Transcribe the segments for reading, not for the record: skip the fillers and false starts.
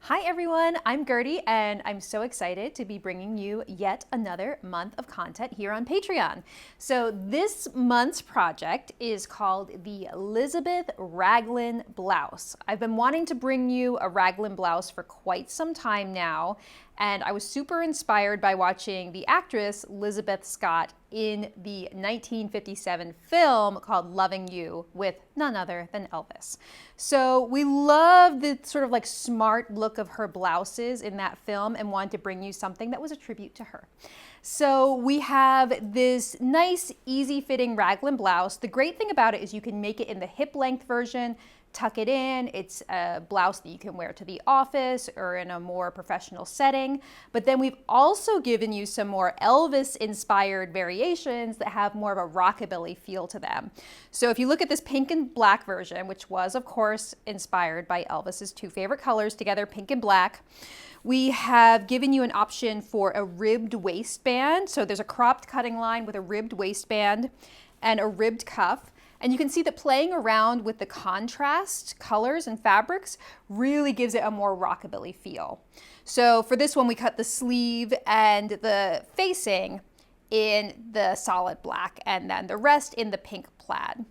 Hi everyone, I'm Gertie and I'm so excited to be bringing you yet another month of content here on Patreon. So this month's project is called the Lizabeth Raglan blouse. I've been wanting to bring you a Raglan blouse for quite some time now, and I was super inspired by watching the actress Lizabeth Scott in the 1957 film called Loving You with none other than Elvis. So we love the sort of like smart look of her blouses in that film and wanted to bring you something that was a tribute to her. So we have this nice, easy fitting Raglan blouse. The great thing about it is you can make it in the hip length version, tuck it in. It's a blouse that you can wear to the office or in a more professional setting. But then we've also given you some more Elvis inspired variations that have more of a rockabilly feel to them. So if you look at this pink and black version, which was of course inspired by Elvis's two favorite colors together, pink and black, we have given you an option for a ribbed waistband. So there's a cropped cutting line with a ribbed waistband and a ribbed cuff. And you can see that playing around with the contrast colors and fabrics really gives it a more rockabilly feel. So for this one, we cut the sleeve and the facing in the solid black and then the rest in the pink plaid.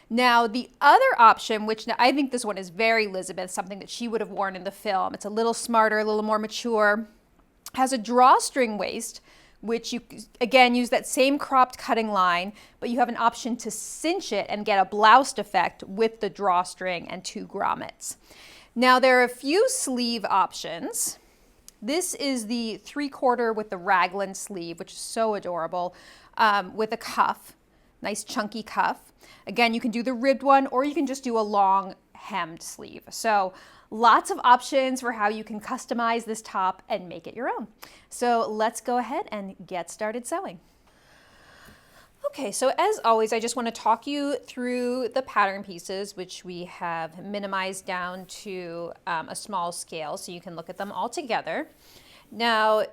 Now the other option, which I think this one is very Lizabeth, something that she would have worn in the film. It's a little smarter, a little more mature, has a drawstring waist, which you, again, use that same cropped cutting line, but you have an option to cinch it and get a bloused effect with the drawstring and two grommets. Now there are a few sleeve options. This is the 3/4 with the Raglan sleeve, which is so adorable, with a cuff, nice chunky cuff. Again, you can do the ribbed one or you can just do a long hemmed sleeve. So lots of options for how you can customize this top and make it your own. So let's go ahead and get started sewing. Okay, so as always, I just want to talk you through the pattern pieces, which we have minimized down to a small scale so you can look at them all together. Now,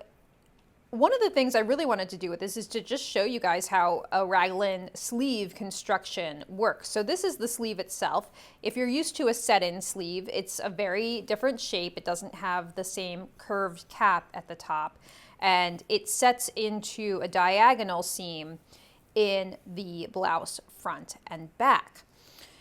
one of the things I really wanted to do with this is to just show you guys how a Raglan sleeve construction works. So this is the sleeve itself. If you're used to a set-in sleeve, it's a very different shape. It doesn't have the same curved cap at the top, and it sets into a diagonal seam in the blouse front and back.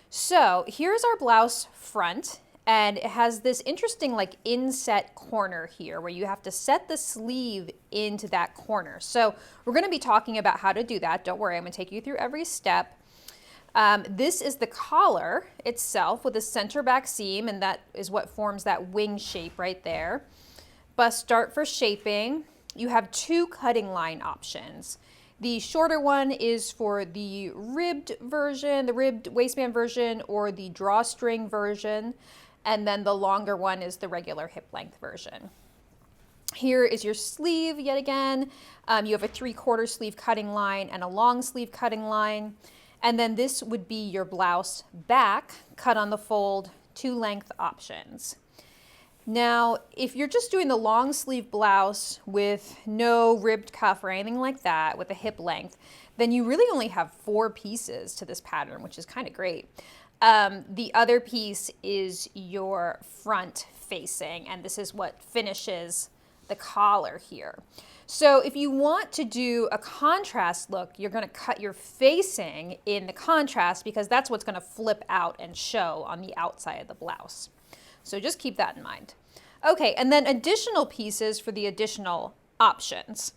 So here's our blouse front. And it has this interesting like inset corner here where you have to set the sleeve into that corner. So we're going to be talking about how to do that. Don't worry, I'm going to take you through every step. This is the collar itself with a center back seam, and that is what forms that wing shape right there. Bust dart for shaping. You have two cutting line options. The shorter one is for the ribbed version, the ribbed waistband version, or the drawstring version. And then the longer one is the regular hip length version. Here is your sleeve yet again. You have a 3/4 sleeve cutting line and a long sleeve cutting line. And then this would be your blouse back, cut on the fold, two length options. Now, if you're just doing the long sleeve blouse with no ribbed cuff or anything like that with a hip length, then you really only have 4 pieces to this pattern, which is kind of great. The other piece is your front facing, and this is what finishes the collar here. So if you want to do a contrast look, you're going to cut your facing in the contrast because that's what's going to flip out and show on the outside of the blouse. So just keep that in mind. Okay, and then additional pieces for the additional options.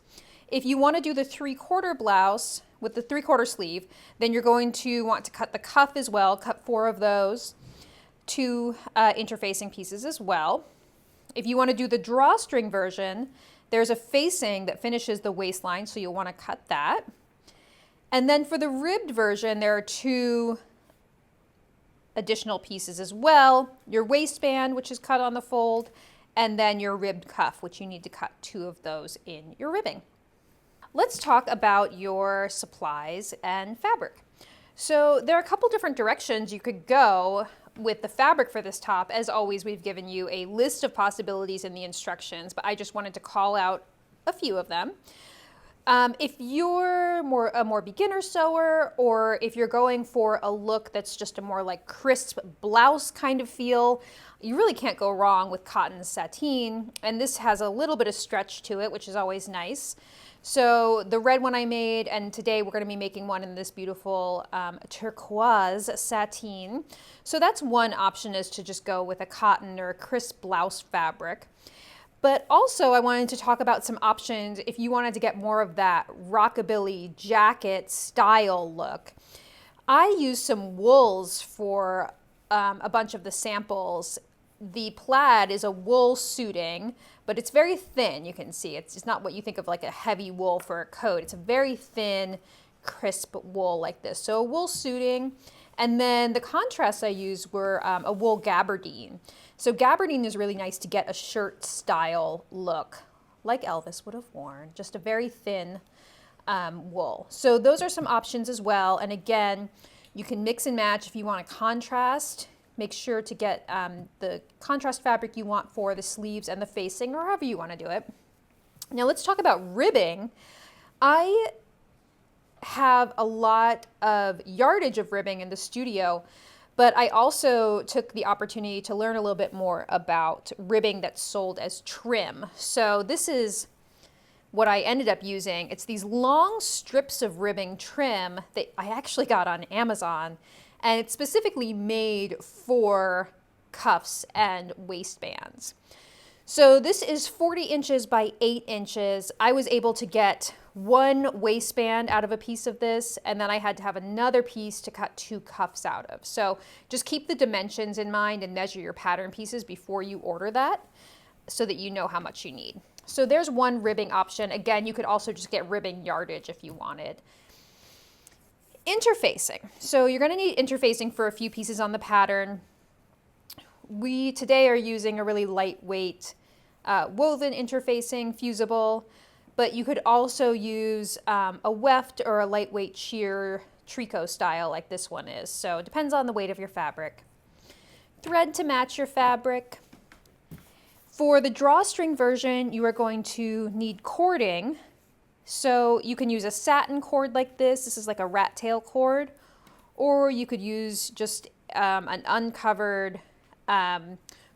If you want to do the 3/4 blouse with the 3/4 sleeve, then you're going to want to cut the cuff as well, cut 4 of those, 2 interfacing pieces as well. If you want to do the drawstring version, there's a facing that finishes the waistline, so you'll want to cut that. And then for the ribbed version, there are 2 additional pieces as well, your waistband, which is cut on the fold, and then your ribbed cuff, which you need to cut 2 of those in your ribbing. Let's talk about your supplies and fabric. So there are a couple different directions you could go with the fabric for this top. As always, we've given you a list of possibilities in the instructions, but I just wanted to call out a few of them. If you're a more beginner sewer, or if you're going for a look that's just a more like crisp blouse kind of feel, you really can't go wrong with cotton sateen. And this has a little bit of stretch to it, which is always nice. So the red one I made, and today we're going to be making one in this beautiful turquoise sateen. So that's one option, is to just go with a cotton or a crisp blouse fabric. But also I wanted to talk about some options if you wanted to get more of that rockabilly jacket style look. I used some wools for a bunch of the samples. The plaid is a wool suiting, but it's very thin. You can see it's not what you think of like a heavy wool for a coat. It's a very thin, crisp wool like this. So a wool suiting. And then the contrasts I used were a wool gabardine. So gabardine is really nice to get a shirt style look, like Elvis would have worn, just a very thin wool. So those are some options as well. And again, you can mix and match if you want a contrast. Make sure to get the contrast fabric you want for the sleeves and the facing, or however you want to do it. Now let's talk about ribbing. I have a lot of yardage of ribbing in the studio, but I also took the opportunity to learn a little bit more about ribbing that's sold as trim. So this is what I ended up using. It's these long strips of ribbing trim that I actually got on Amazon, and it's specifically made for cuffs and waistbands. So this is 40 inches by 8 inches. I was able to get one waistband out of a piece of this, and then I had to have another piece to cut 2 cuffs out of. So just keep the dimensions in mind and measure your pattern pieces before you order that, so that you know how much you need. So there's one ribbing option. Again, you could also just get ribbing yardage if you wanted. Interfacing. So you're going to need interfacing for a few pieces on the pattern. We today are using a really lightweight woven interfacing, fusible, but you could also use a weft or a lightweight sheer tricot style like this one is. So it depends on the weight of your fabric. Thread to match your fabric. For the drawstring version, you are going to need cording. So you can use a satin cord like this. This is like a rat tail cord, or you could use just an uncovered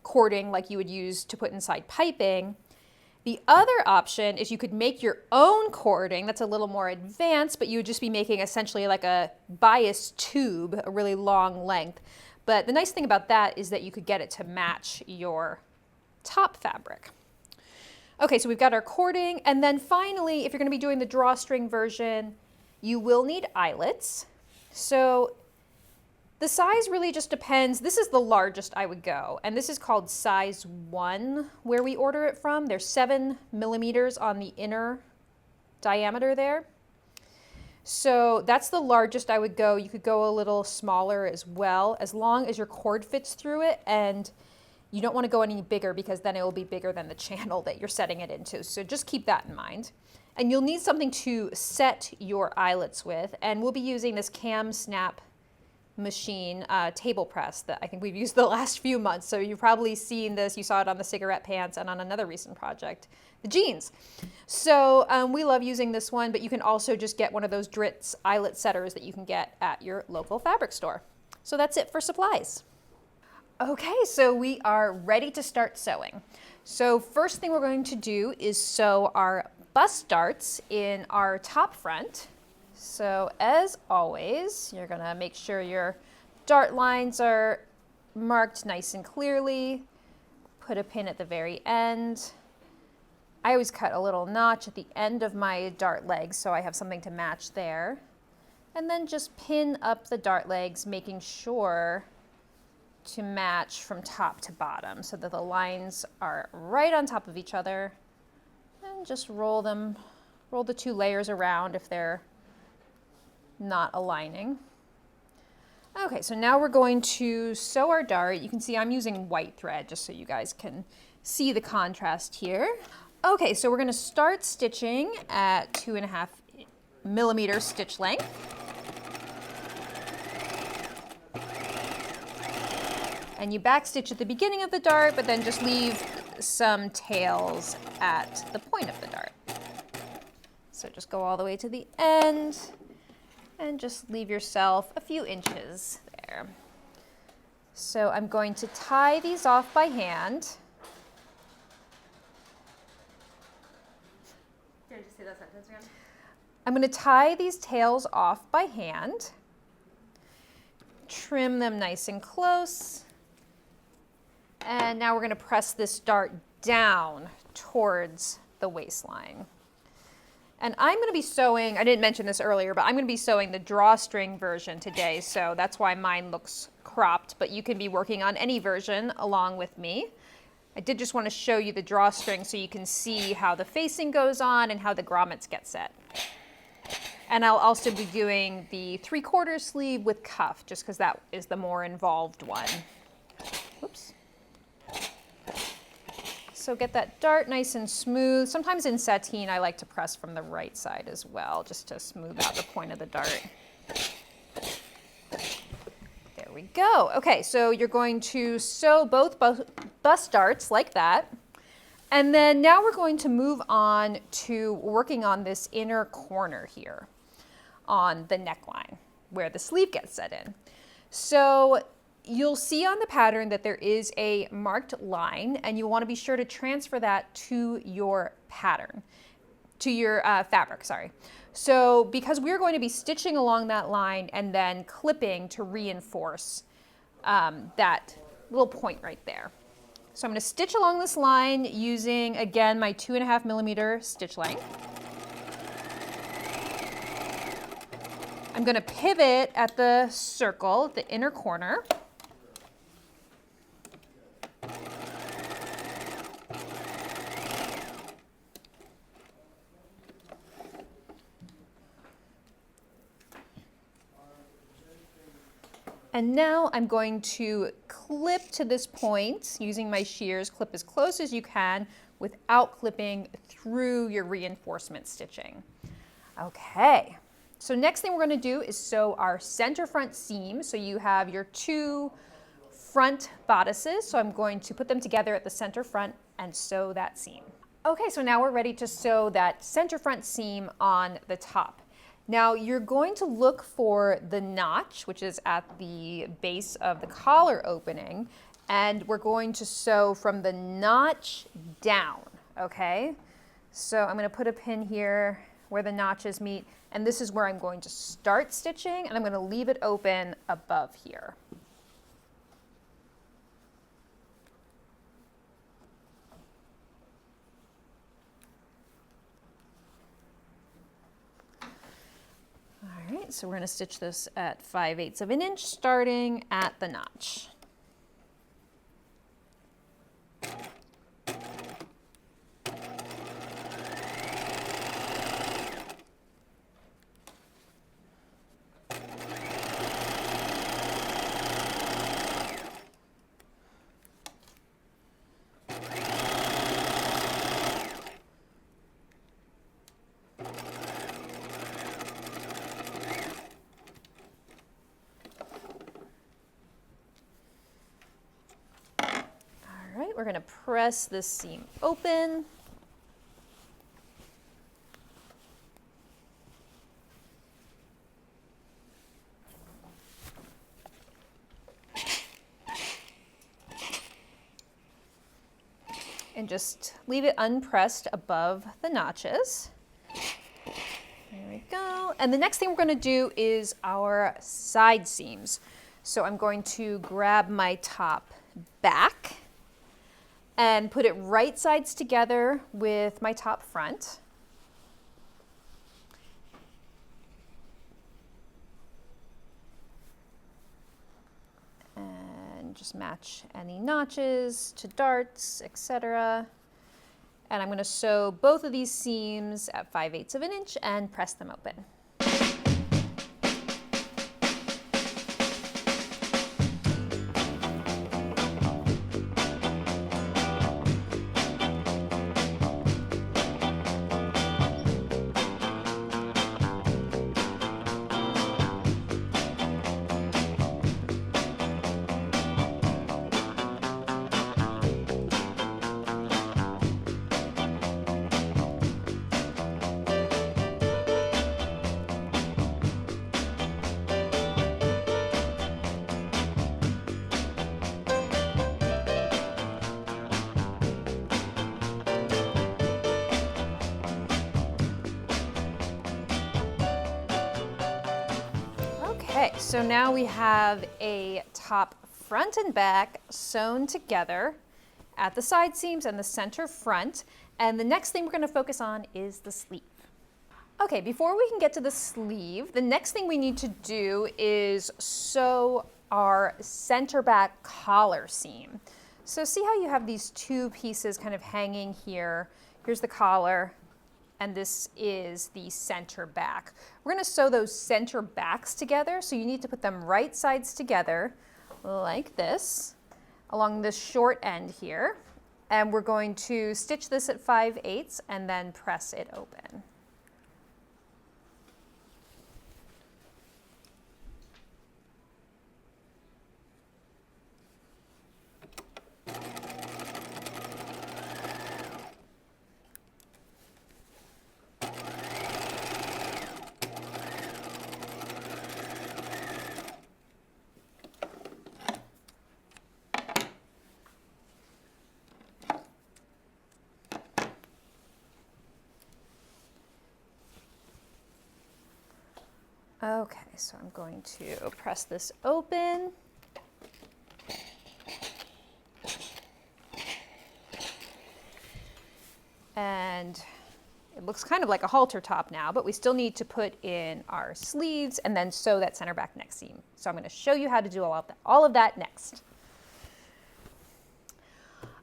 cording like you would use to put inside piping. The other option is you could make your own cording. That's a little more advanced, but you would just be making essentially like a bias tube, a really long length. But the nice thing about that is that you could get it to match your top fabric. Okay, so we've got our cording, and then finally, if you're going to be doing the drawstring version, you will need eyelets. So the size really just depends. This is the largest I would go, and this is called size 1 where we order it from. There's 7 millimeters on the inner diameter there. So that's the largest I would go. You could go a little smaller as well, as long as your cord fits through it, and you don't want to go any bigger because then it will be bigger than the channel that you're setting it into. So just keep that in mind. And you'll need something to set your eyelets with, and we'll be using this Cam Snap machine table press that I think we've used the last few months. So you've probably seen this. You saw it on the cigarette pants and on another recent project, the jeans. So we love using this one, but you can also just get one of those Dritz eyelet setters that you can get at your local fabric store. So that's it for supplies. Okay, so we are ready to start sewing. So first thing we're going to do is sew our bust darts in our top front. So as always, you're gonna make sure your dart lines are marked nice and clearly. Put a pin at the very end. I always cut a little notch at the end of my dart legs so I have something to match there. And then just pin up the dart legs, making sure to match from top to bottom so that the lines are right on top of each other. And just roll the 2 layers around if they're not aligning. Okay, so now we're going to sew our dart. You can see I'm using white thread just so you guys can see the contrast here. Okay, so we're going to start stitching at 2.5 millimeter stitch length. And you backstitch at the beginning of the dart, but then just leave some tails at the point of the dart. So just go all the way to the end and just leave yourself a few inches there. So I'm going to tie these off by hand. Did you say that sentence again? I'm going to tie these tails off by hand. Trim them nice and close. And now we're going to press this dart down towards the waistline. And I'm going to be sewing, I didn't mention this earlier, but I'm going to be sewing the drawstring version today, so that's why mine looks cropped, but you can be working on any version along with me. I did just want to show you the drawstring so you can see how the facing goes on and how the grommets get set. And I'll also be doing the 3/4 sleeve with cuff, just because that is the more involved one. Oops. So get that dart nice and smooth. Sometimes in sateen, I like to press from the right side as well, just to smooth out the point of the dart. There we go. Okay, so you're going to sew both bust darts like that. And then now we're going to move on to working on this inner corner here on the neckline, where the sleeve gets set in. So you'll see on the pattern that there is a marked line, and you want to be sure to transfer that to your pattern, to your fabric, sorry. So because we're going to be stitching along that line and then clipping to reinforce that little point right there. So I'm going to stitch along this line using, again, my 2.5mm stitch length. I'm going to pivot at the circle, the inner corner. And now I'm going to clip to this point using my shears. Clip as close as you can without clipping through your reinforcement stitching. Okay, so next thing we're going to do is sew our center front seam. So you have your 2 front bodices. So I'm going to put them together at the center front and sew that seam. Okay, so now we're ready to sew that center front seam on the top. Now you're going to look for the notch, which is at the base of the collar opening, and we're going to sew from the notch down, okay? So I'm going to put a pin here where the notches meet, and this is where I'm going to start stitching, and I'm going to leave it open above here. All right, so we're going to stitch this at 5/8 of an inch, starting at the notch. We're going to press this seam open. And just leave it unpressed above the notches. There we go. And the next thing we're going to do is our side seams. So I'm going to grab my top back and put it right sides together with my top front. And just match any notches to darts, etc. And I'm going to sew both of these seams at 5/8 of an inch and press them open. Okay, so now we have a top front and back sewn together at the side seams and the center front. And the next thing we're going to focus on is the sleeve. Okay, before we can get to the sleeve, the next thing we need to do is sew our center back collar seam. So see how you have these two pieces kind of hanging here. Here's the collar, and this is the center back. We're going to sew those center backs together, so you need to put them right sides together like this along this short end here. And we're going to stitch this at 5/8 and then press it open. Okay, so I'm going to press this open. And it looks kind of like a halter top now, but we still need to put in our sleeves and then sew that center back neck seam. So I'm going to show you how to do all of that next.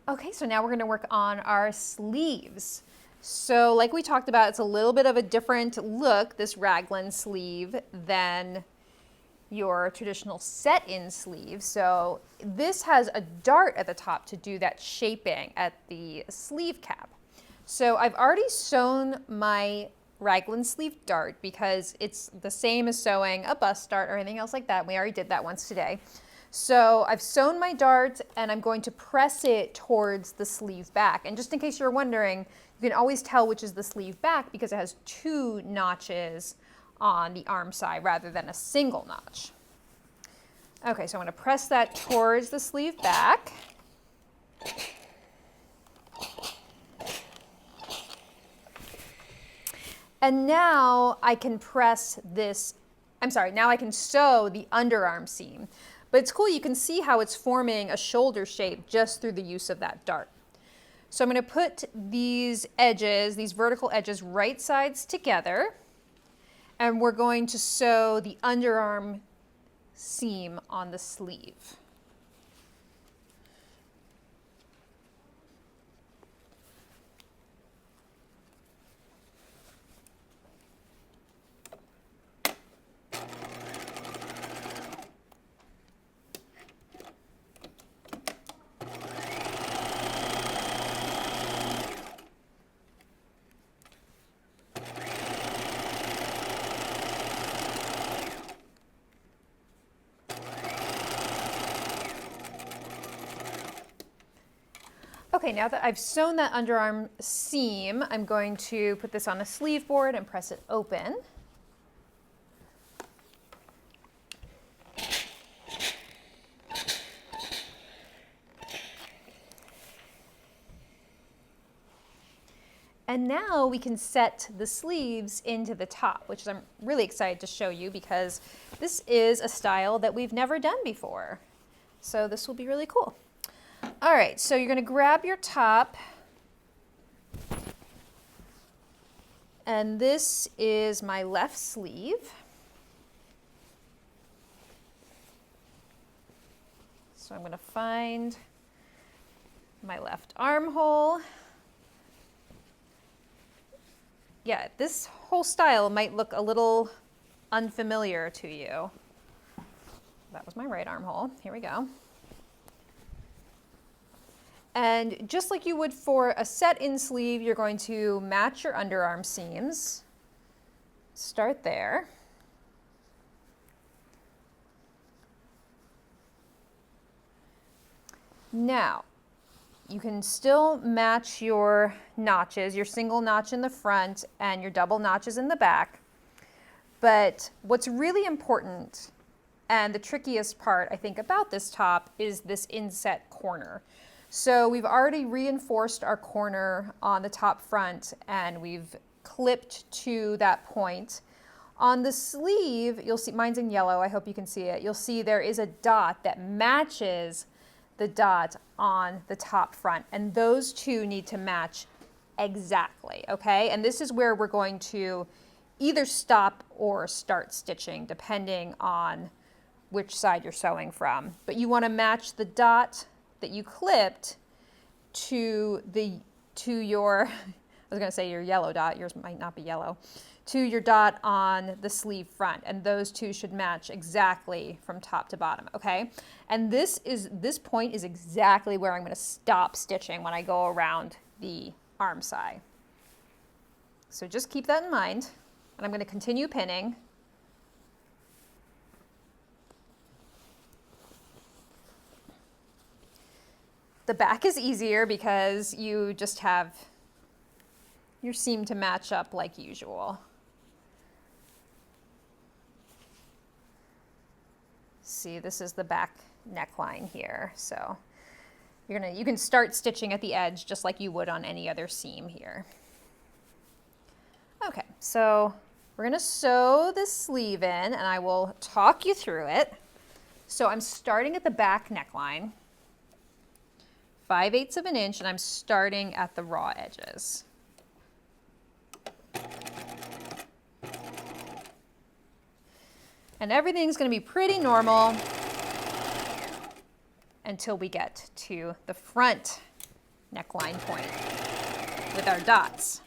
Okay, so now we're going to work on our sleeves. So like we talked about, it's a little bit of a different look, this raglan sleeve, than your traditional set-in sleeve. So this has a dart at the top to do that shaping at the sleeve cap. So I've already sewn my raglan sleeve dart because it's the same as sewing a bust dart or anything else like that. We already did that once today. So I've sewn my dart and I'm going to press it towards the sleeve back. And just in case you're wondering, you can always tell which is the sleeve back because it has two notches on the arm side rather than a single notch. Okay, so I'm going to press that towards the sleeve back. And now I can now I can sew the underarm seam. But it's cool, you can see how it's forming a shoulder shape just through the use of that dart. So I'm going to put these edges, these vertical edges, right sides together, and we're going to sew the underarm seam on the sleeve. Okay, now that I've sewn that underarm seam, I'm going to put this on a sleeve board and press it open. And now we can set the sleeves into the top, which I'm really excited to show you because this is a style that we've never done before. So this will be really cool. All right, so you're going to grab your top, and this is my left sleeve. So I'm going to find my left armhole. Yeah, this whole style might look a little unfamiliar to you. That was my right armhole. Here we go. And just like you would for a set-in sleeve, you're going to match your underarm seams. Start there. Now, you can still match your notches, your single notch in the front and your double notches in the back. But what's really important, and the trickiest part, I think, about this top is this inset corner. So we've already reinforced our corner on the top front and we've clipped to that point On the sleeve, you'll see, mine's in yellow, I hope you can see it. You'll see there is a dot that matches the dot on the top front, and those two need to match exactly, okay? And this is where we're going to either stop or start stitching, depending on which side you're sewing from. But you want to match the dot that you clipped to your, I was going to say your yellow dot, yours might not be yellow, to your dot on the sleeve front, and those two should match exactly from top to bottom, okay? And this point is exactly where I'm going to stop stitching when I go around the arm side. So just keep that in mind, and I'm going to continue pinning. The back is easier because you just have your seam to match up like usual. See, this is the back neckline here. So you can start stitching at the edge just like you would on any other seam here. Okay, so we're gonna sew the sleeve in and I will talk you through it. So I'm starting at the back neckline, 5/8 of an inch, and I'm starting at the raw edges. And everything's going to be pretty normal until we get to the front neckline point with our dots.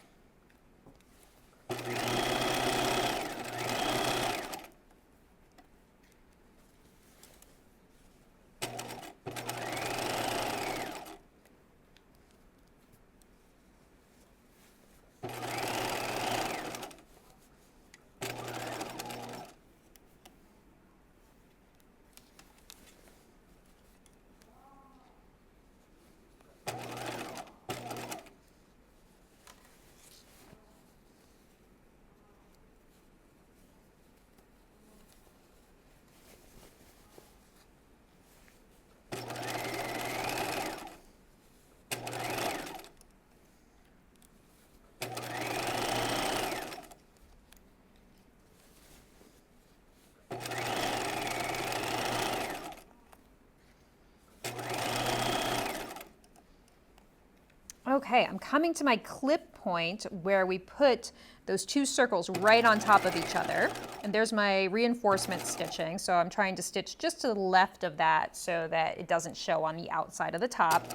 Okay, I'm coming to my clip point where we put those two circles right on top of each other. And there's my reinforcement stitching. So I'm trying to stitch just to the left of that so that it doesn't show on the outside of the top.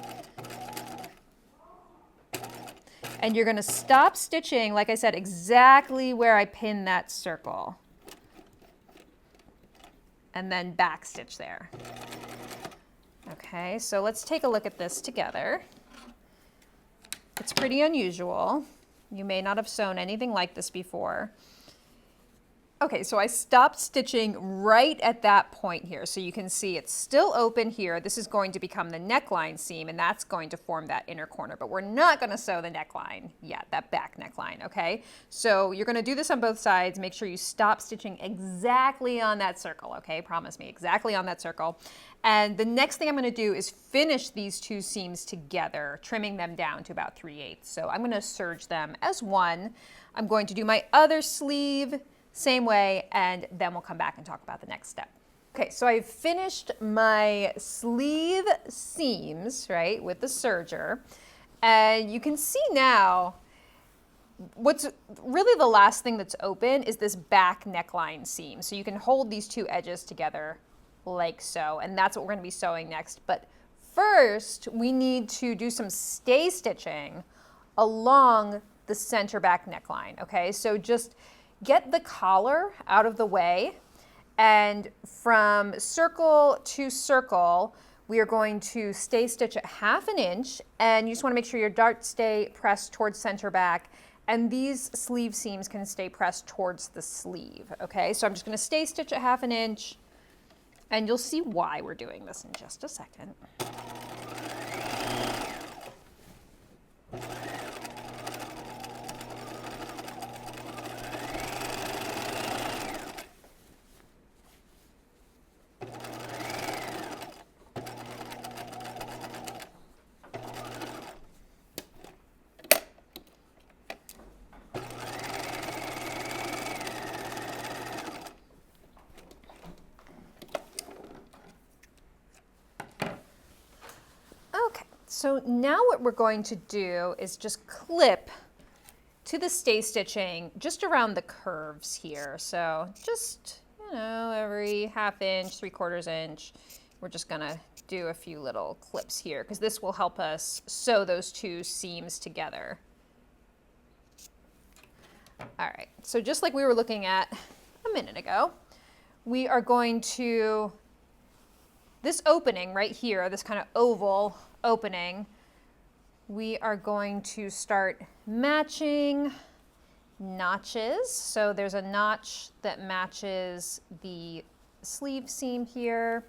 And you're going to stop stitching, like I said, exactly where I pinned that circle. And then back stitch there. Okay, so let's take a look at this together. It's pretty unusual. You may not have sewn anything like this before. Okay, so I stopped stitching right at that point here. So you can see it's still open here. This is going to become the neckline seam, and that's going to form that inner corner. But we're not going to sew the neckline yet, that back neckline, okay? So you're going to do this on both sides. Make sure you stop stitching exactly on that circle, okay? Promise me, exactly on that circle. And the next thing I'm going to do is finish these two seams together, trimming them down to about 3/8. So I'm going to serge them as one. I'm going to do my other sleeve same way, and then we'll come back and talk about the next step. Okay, so I've finished my sleeve seams, right, with the serger. And you can see now, what's really the last thing that's open is this back neckline seam. So you can hold these two edges together like so, and that's what we're going to be sewing next. But first, we need to do some stay stitching along the center back neckline, okay? So just get the collar out of the way, and from circle to circle, we are going to stay stitch at 1/2 inch, and you just want to make sure your darts stay pressed towards center back, and these sleeve seams can stay pressed towards the sleeve, okay? So I'm just going to stay stitch at 1/2 inch, and you'll see why we're doing this in just a second. So now what we're going to do is just clip to the stay stitching just around the curves here. So just, you know, every 1/2 inch, 3/4 inch, we're just gonna do a few little clips here because this will help us sew those two seams together. All right, so just like we were looking at a minute ago, we are going to, this opening right here, this kind of oval opening, we are going to start matching notches. So there's a notch that matches the sleeve seam here.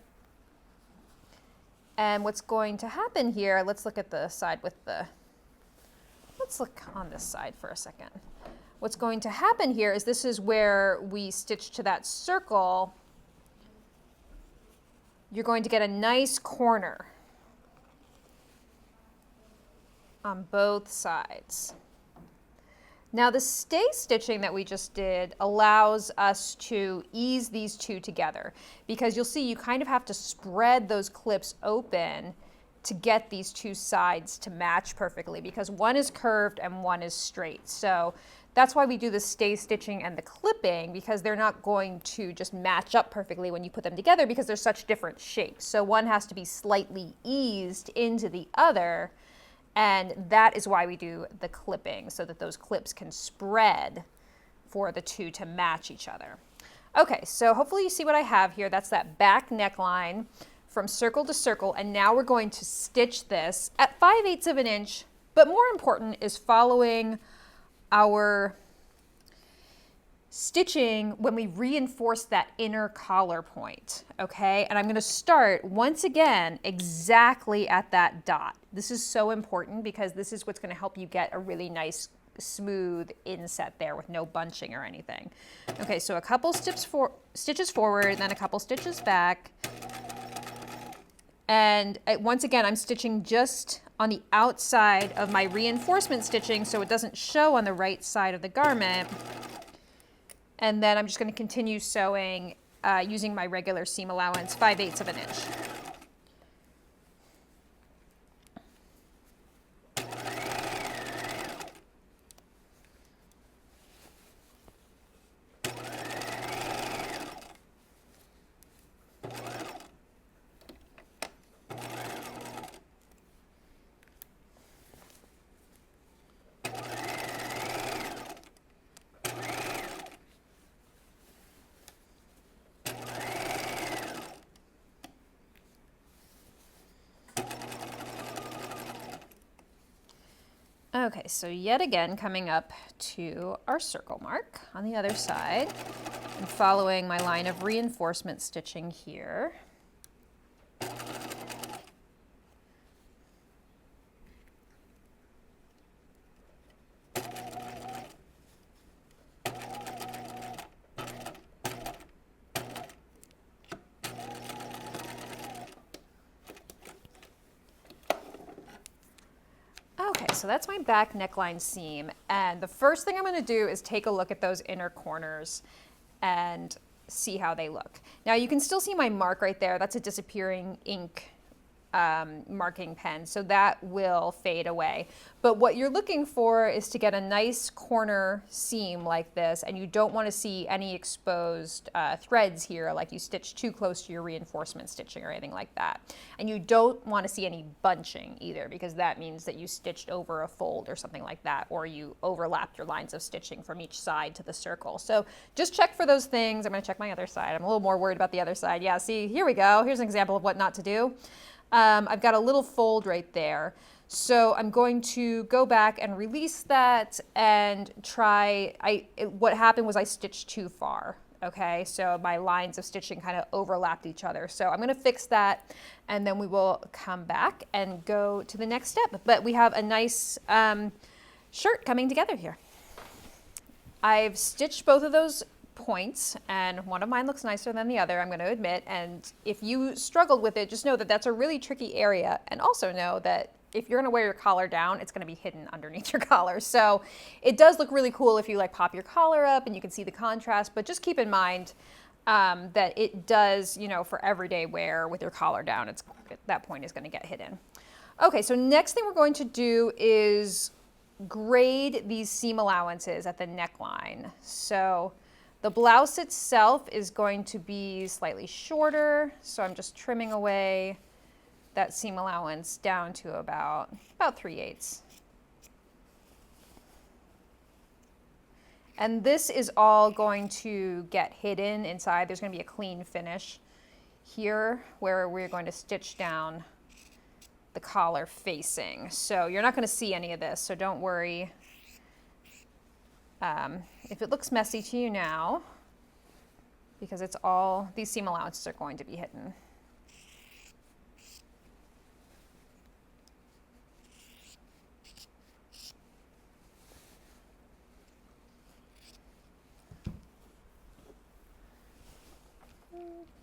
And what's going to happen here, let's look at the side with the, let's look on this side for a second. What's going to happen here is this is where we stitch to that circle. You're going to get a nice corner on both sides. Now the stay stitching that we just did allows us to ease these two together because you'll see you kind of have to spread those clips open to get these two sides to match perfectly because one is curved and one is straight. So that's why we do the stay stitching and the clipping, because they're not going to just match up perfectly when you put them together because they're such different shapes. So one has to be slightly eased into the other, and that is why we do the clipping, so that those clips can spread for the two to match each other. Okay, so hopefully you see what I have here. That's that back neckline from circle to circle, and now we're going to stitch this at 5/8 of an inch, but more important is following our stitching when we reinforce that inner collar point, okay? And I'm going to start once again exactly at that dot. This is so important because this is what's going to help you get a really nice smooth inset there with no bunching or anything. Okay, so a couple stitches forward, then a couple stitches back. And once again, I'm stitching just on the outside of my reinforcement stitching so it doesn't show on the right side of the garment. And then I'm just going to continue sewing using my regular seam allowance, 5/8 of an inch. Okay, so yet again coming up to our circle mark on the other side and following my line of reinforcement stitching here. So that's my back neckline seam, and the first thing I'm going to do is take a look at those inner corners and see how they look. Now you can still see my mark right there. That's a disappearing ink marking pen, so that will fade away. But what you're looking for is to get a nice corner seam like this, and you don't want to see any exposed threads here, like you stitch too close to your reinforcement stitching or anything like that. And you don't want to see any bunching either, because that means that you stitched over a fold or something like that, or you overlapped your lines of stitching from each side to the circle. So just check for those things. I'm going to check my other side. I'm a little more worried about the other side. Yeah, see, here we go. Here's an example of what not to do. I've got a little fold right there. So I'm going to go back and release that and try, what happened was I stitched too far. Okay, so my lines of stitching kind of overlapped each other. So I'm going to fix that, and then we will come back and go to the next step. But we have a nice shirt coming together here. I've stitched both of those points, and one of mine looks nicer than the other, I'm going to admit. And if you struggled with it, just know that that's a really tricky area, and also know that if you're going to wear your collar down, it's going to be hidden underneath your collar. So it does look really cool if you like pop your collar up and you can see the contrast, but just keep in mind that it does, you know, for everyday wear with your collar down, that point is going to get hidden. Okay, so next thing we're going to do is grade these seam allowances at the neckline. So the blouse itself is going to be slightly shorter, so I'm just trimming away that seam allowance down to about 3/8. And this is all going to get hidden inside. There's going to be a clean finish here where we're going to stitch down the collar facing. So you're not going to see any of this, so don't worry if it looks messy to you now, because it's all, these seam allowances are going to be hidden.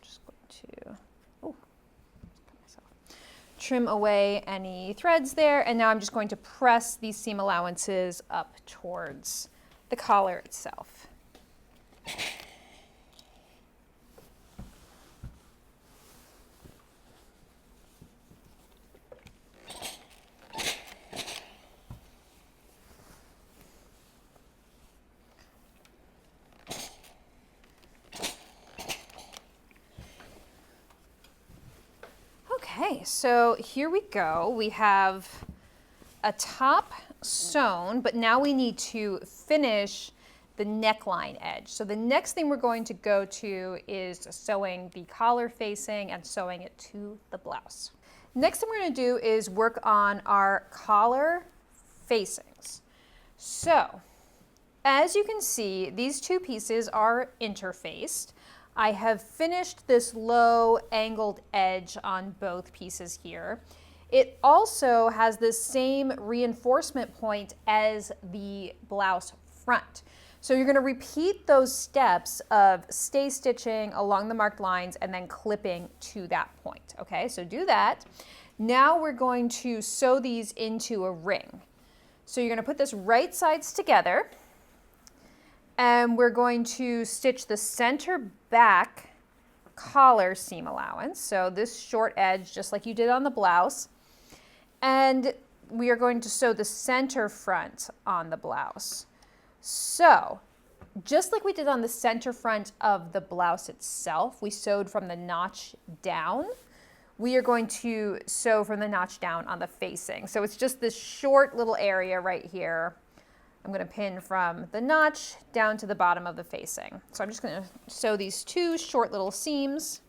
Just going to, trim away any threads there, and now I'm just going to press these seam allowances up towards the collar itself. Okay, so here we go. We have a top sewn, but now we need to finish the neckline edge. So the next thing we're going to go to is sewing the collar facing and sewing it to the blouse. Next thing we're going to do is work on our collar facings. So as you can see, these two pieces are interfaced. I have finished this low angled edge on both pieces here. It also has the same reinforcement point as the blouse front. So you're going to repeat those steps of stay stitching along the marked lines and then clipping to that point. Okay, so do that. Now we're going to sew these into a ring. So you're going to put this right sides together, and we're going to stitch the center back collar seam allowance. So this short edge, just like you did on the blouse. And we are going to sew the center front on the blouse. So just like we did on the center front of the blouse itself, we sewed from the notch down. We are going to sew from the notch down on the facing. So it's just this short little area right here. I'm going to pin from the notch down to the bottom of the facing. So I'm just going to sew these two short little seams.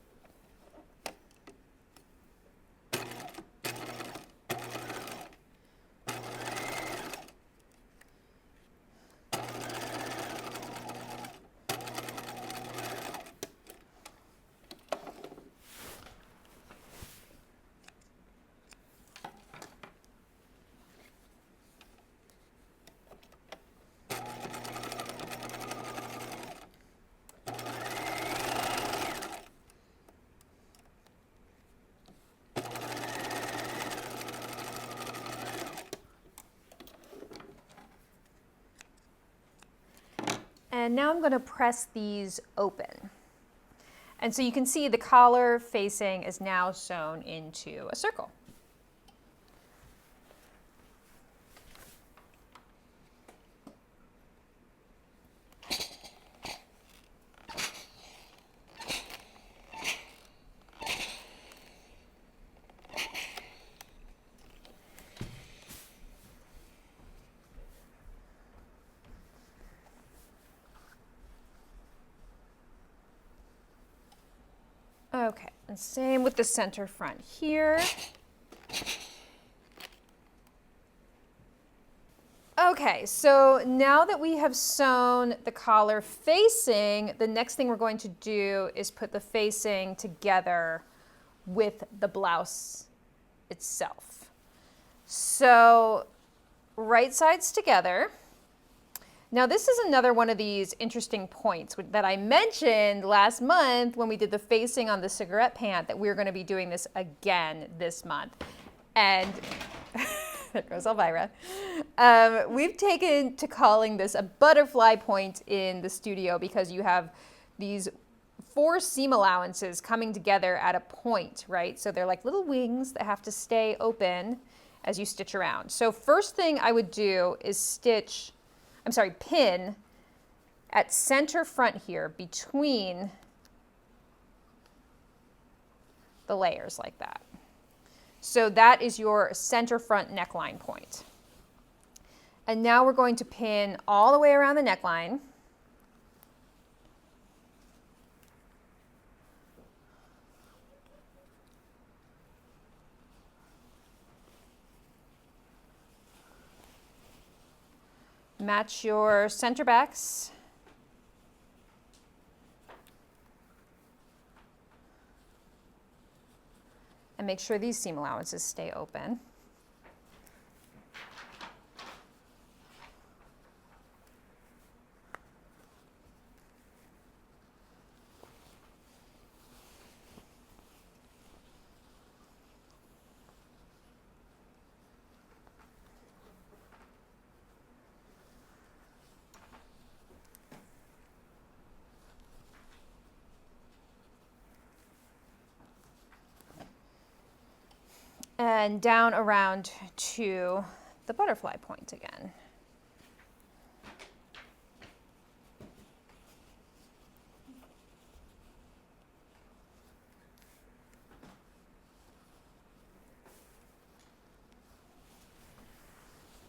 And now I'm going to press these open. And so you can see the collar facing is now sewn into a circle. Okay, and same with the center front here. Okay, so now that we have sewn the collar facing, the next thing we're going to do is put the facing together with the blouse itself. So right sides together. Now this is another one of these interesting points that I mentioned last month when we did the facing on the cigarette pant, that we're going to be doing this again this month. And there goes Elvira. We've taken to calling this a butterfly point in the studio because you have these 4 seam allowances coming together at a point, right? So they're like little wings that have to stay open as you stitch around. So first thing I would do is pin at center front here between the layers like that. So that is your center front neckline point. And now we're going to pin all the way around the neckline. Match your center backs. And make sure these seam allowances stay open. And down around to the butterfly point again.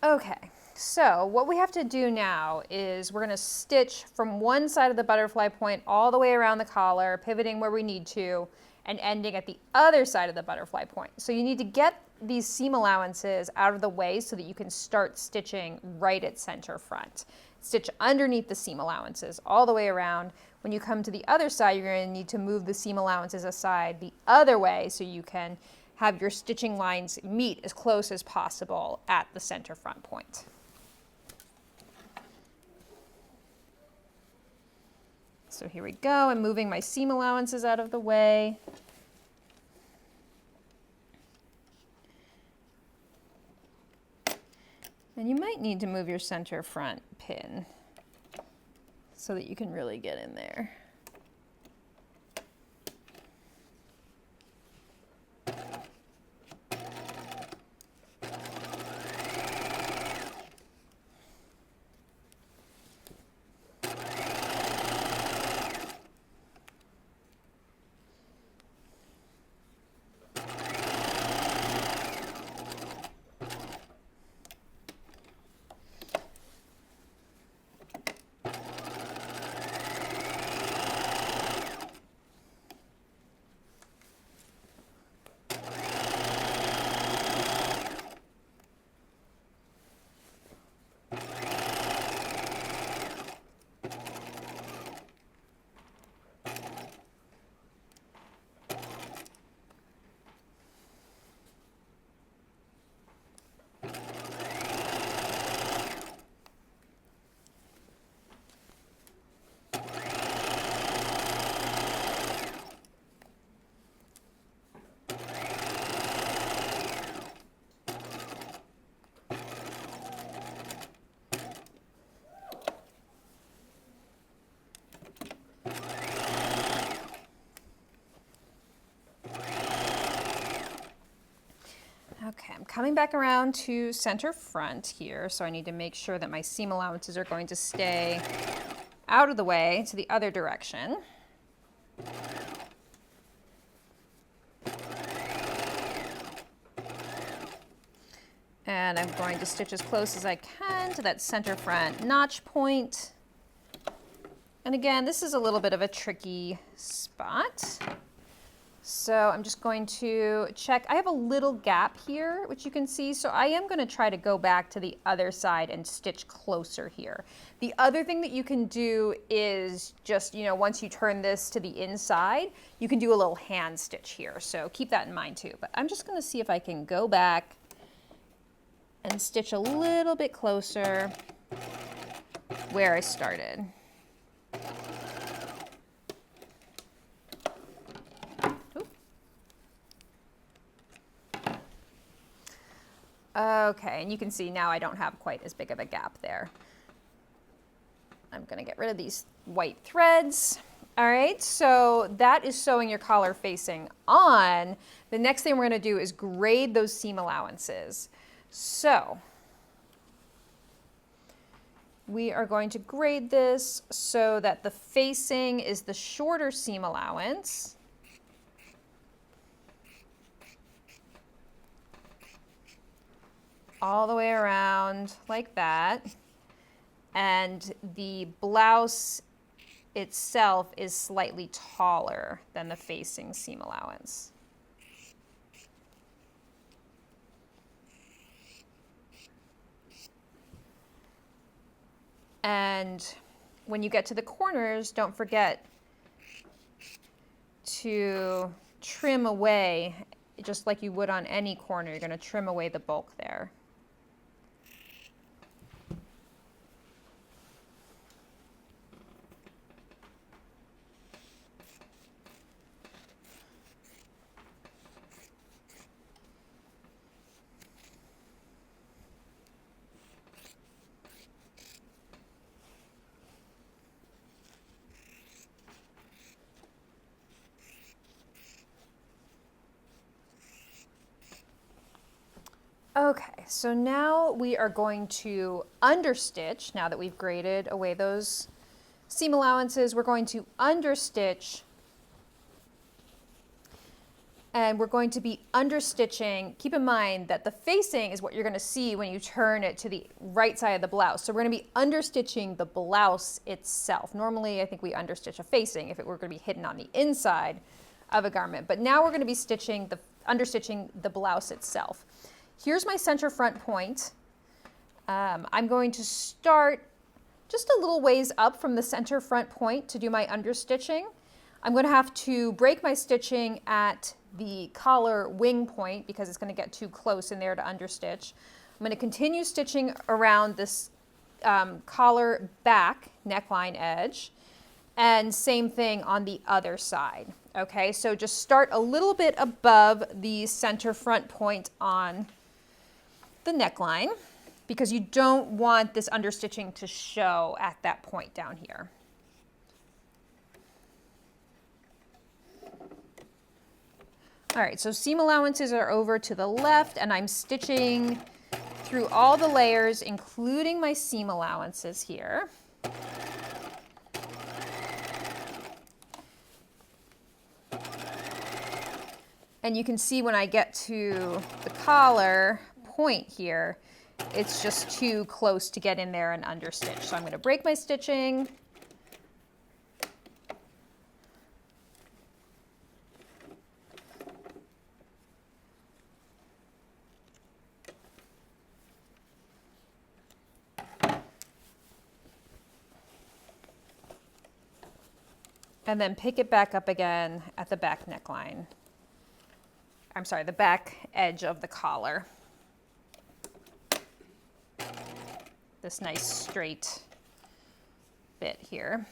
Okay, so what we have to do now is we're going to stitch from one side of the butterfly point all the way around the collar, pivoting where we need to, and ending at the other side of the butterfly point. So you need to get these seam allowances out of the way so that you can start stitching right at center front. Stitch underneath the seam allowances all the way around. When you come to the other side, you're going to need to move the seam allowances aside the other way so you can have your stitching lines meet as close as possible at the center front point. So here we go. I'm moving my seam allowances out of the way. And you might need to move your center front pin so that you can really get in there. Okay, I'm coming back around to center front here, so I need to make sure that my seam allowances are going to stay out of the way to the other direction. And I'm going to stitch as close as I can to that center front notch point. And again, this is a little bit of a tricky spot. So I'm just going to check. I have a little gap here, which you can see. So I am going to try to go back to the other side and stitch closer here. The other thing that you can do is just, once you turn this to the inside, you can do a little hand stitch here. So keep that in mind too. But I'm just going to see if I can go back and stitch a little bit closer where I started. Okay, and you can see now I don't have quite as big of a gap there. I'm going to get rid of these white threads. All right, so that is sewing your collar facing on. The next thing we're going to do is grade those seam allowances. So we are going to grade this so that the facing is the shorter seam allowance. All the way around like that. And the blouse itself is slightly taller than the facing seam allowance. And when you get to the corners, don't forget to trim away, just like you would on any corner. You're going to trim away the bulk there. Okay, so now we are going to understitch. Now that we've graded away those seam allowances, we're going to understitch, and we're going to be understitching. Keep in mind that the facing is what you're going to see when you turn it to the right side of the blouse. So we're going to be understitching the blouse itself. Normally, I think we understitch a facing if it were going to be hidden on the inside of a garment, but now we're going to be understitching the blouse itself. Here's my center front point. I'm going to start just a little ways up from the center front point to do my understitching. I'm going to have to break my stitching at the collar wing point because it's going to get too close in there to understitch. I'm going to continue stitching around this collar back neckline edge, and same thing on the other side. Okay, so just start a little bit above the center front point on the neckline because you don't want this understitching to show at that point down here. All right, so seam allowances are over to the left, and I'm stitching through all the layers, including my seam allowances here. And you can see when I get to the collar point here, it's just too close to get in there and understitch. So I'm going to break my stitching. And then pick it back up again at the back neckline. I'm sorry, the back edge of the collar. This nice straight bit here.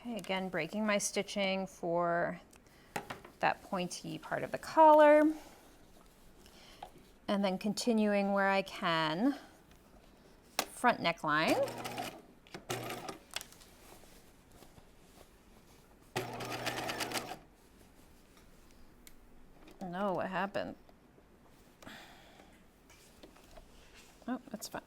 Okay, again, breaking my stitching for that pointy part of the collar, and then continuing where I can, front neckline. No, what happened? Oh, that's fine.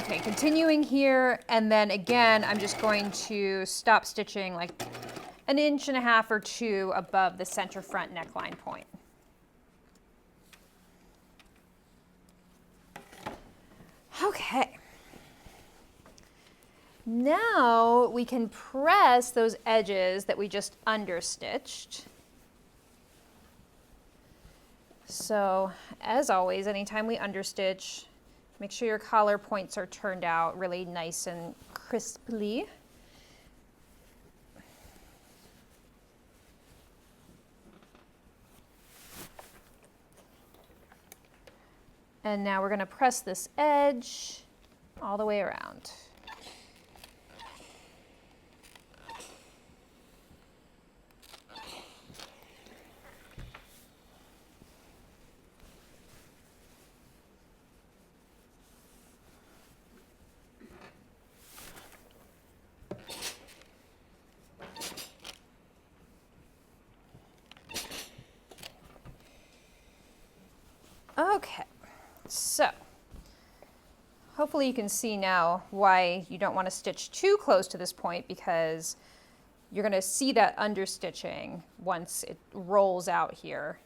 Okay, continuing here, and then again, I'm just going to stop stitching like 1.5 inches or 2 above the center front neckline point. Okay. Now we can press those edges that we just understitched. So as always, anytime we understitch, make sure your collar points are turned out really nice and crisply. And now we're going to press this edge all the way around. Okay, so hopefully you can see now why you don't want to stitch too close to this point, because you're going to see that understitching once it rolls out here.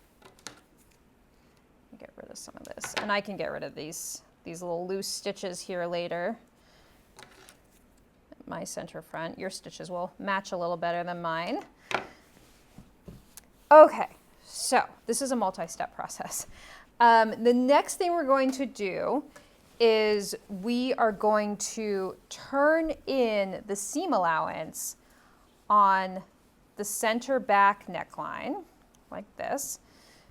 Get rid of some of this, and I can get rid of these little loose stitches here later. My center front, your stitches will match a little better than mine. Okay, so this is a multi-step process. The next thing we're going to do is we are going to turn in the seam allowance on the center back neckline like this.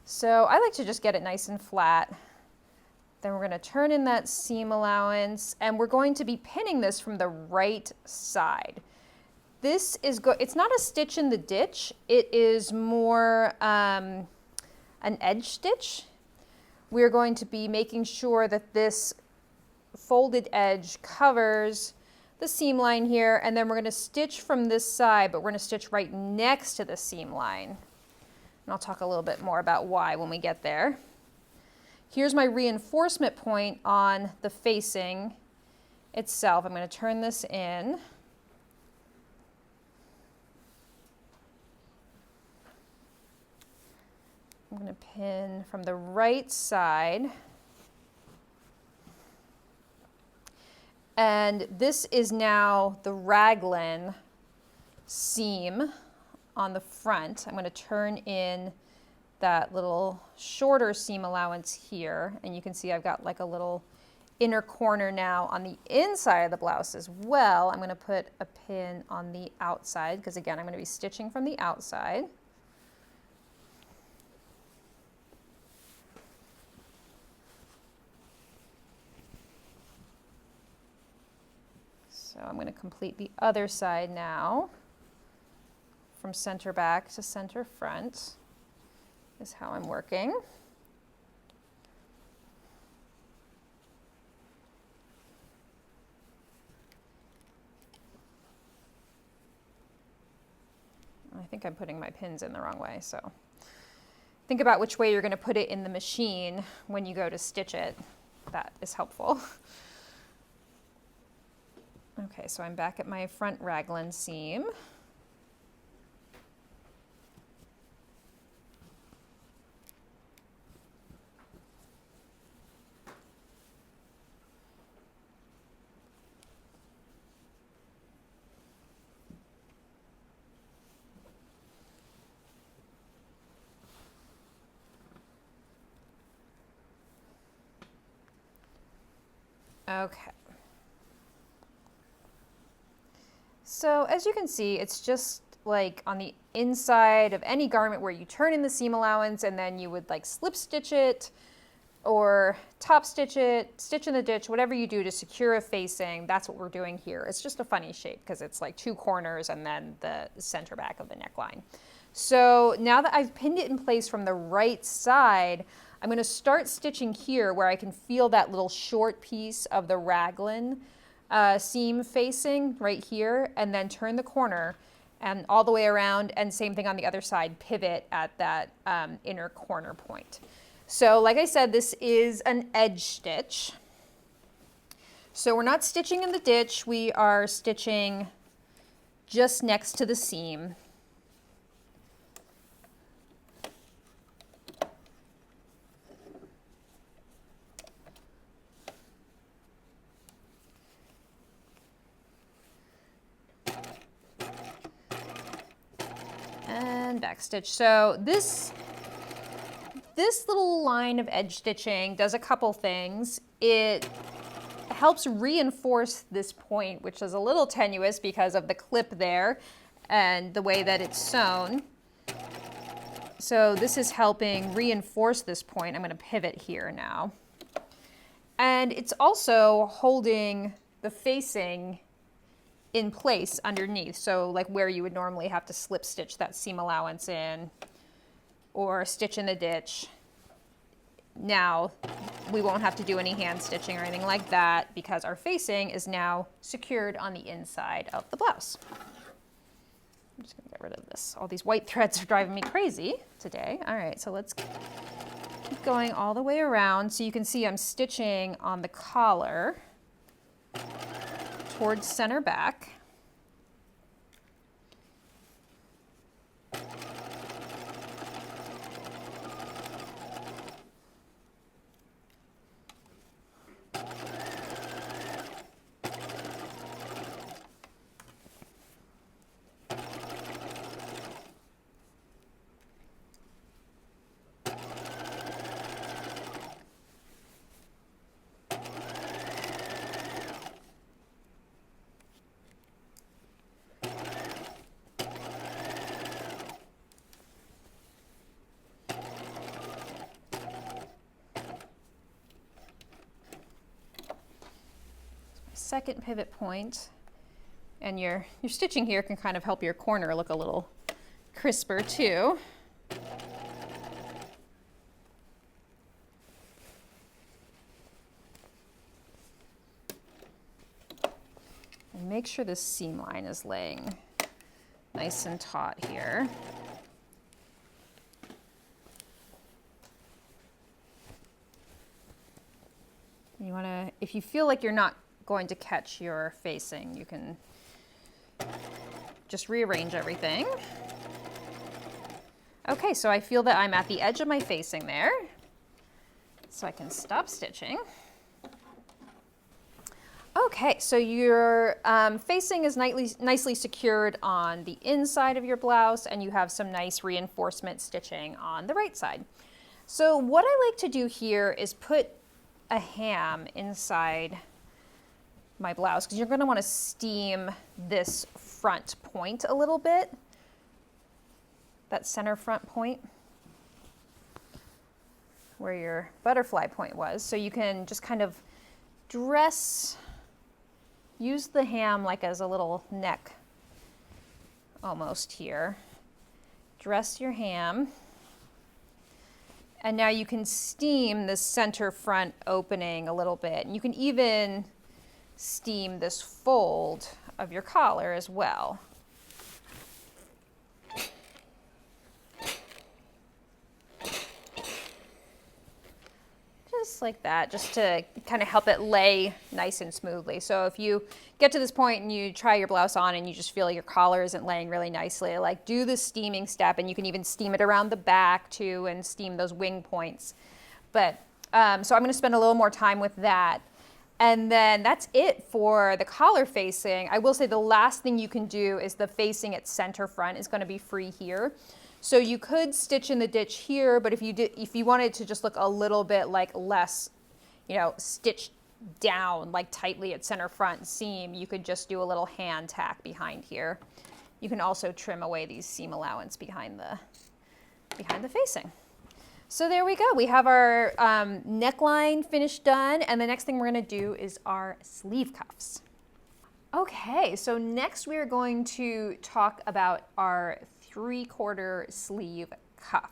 So I like to just get it nice and flat. Then we're going to turn in that seam allowance, and we're going to be pinning this from the right side. This is it's not a stitch in the ditch, it is more an edge stitch. We're going to be making sure that this folded edge covers the seam line here, and then we're going to stitch from this side, but we're going to stitch right next to the seam line. And I'll talk a little bit more about why when we get there. Here's my reinforcement point on the facing itself. I'm going to turn this in. I'm going to pin from the right side. And this is now the raglan seam on the front. I'm going to turn in that little shorter seam allowance here. And you can see I've got like a little inner corner now on the inside of the blouse as well. I'm going to put a pin on the outside because, again, I'm going to be stitching from the outside. So I'm going to complete the other side now. From center back to center front is how I'm working. I think I'm putting my pins in the wrong way, so think about which way you're going to put it in the machine when you go to stitch it. That is helpful. Okay, so I'm back at my front raglan seam. Okay. So as you can see, it's just like on the inside of any garment where you turn in the seam allowance and then you would like slip stitch it or top stitch it, stitch in the ditch, whatever you do to secure a facing. That's what we're doing here. It's just a funny shape because it's like two corners and then the center back of the neckline. So now that I've pinned it in place from the right side, I'm going to start stitching here where I can feel that little short piece of the raglan seam facing right here, and then turn the corner and all the way around, and same thing on the other side, pivot at that inner corner point. So like I said, this is an edge stitch. So we're not stitching in the ditch, we are stitching just next to the seam. And back stitch. So this This little line of edge stitching does a couple things. It helps reinforce this point, which is a little tenuous because of the clip there and the way that it's sewn. So this is helping reinforce this point. I'm going to pivot here now. And it's also holding the facing in place underneath. So like where you would normally have to slip stitch that seam allowance in or stitch in the ditch. Now we won't have to do any hand stitching or anything like that because our facing is now secured on the inside of the blouse. I'm just gonna get rid of this. All these white threads are driving me crazy today. All right, so let's keep going all the way around. So you can see I'm stitching on the collar towards center back. Second pivot point, and your stitching here can kind of help your corner look a little crisper too. And make sure this seam line is laying nice and taut here. You want to, if you feel like you're not going to catch your facing, you can just rearrange everything. Okay, so I feel that I'm at the edge of my facing there, so I can stop stitching. Okay, so your facing is nicely secured on the inside of your blouse, and you have some nice reinforcement stitching on the right side. So what I like to do here is put a ham inside my blouse, because you're going to want to steam this front point a little bit, that center front point where your butterfly point was. So you can just kind of use the ham like as a little neck almost here. Dress your ham. And now you can steam this center front opening a little bit. And you can even steam this fold of your collar as well. Just like that, just to kind of help it lay nice and smoothly. So if you get to this point and you try your blouse on and you just feel like your collar isn't laying really nicely, like do the steaming step, and you can even steam it around the back too and steam those wing points. But so I'm going to spend a little more time with that. And then that's it for the collar facing. I will say the last thing you can do is the facing at center front is going to be free here. So you could stitch in the ditch here, but if you wanted to just look a little bit like less, stitched down like tightly at center front seam, you could just do a little hand tack behind here. You can also trim away these seam allowance behind the facing. So there we go. We have our neckline finished done, and the next thing we're going to do is our sleeve cuffs. Okay, so next we are going to talk about our 3/4 sleeve cuff.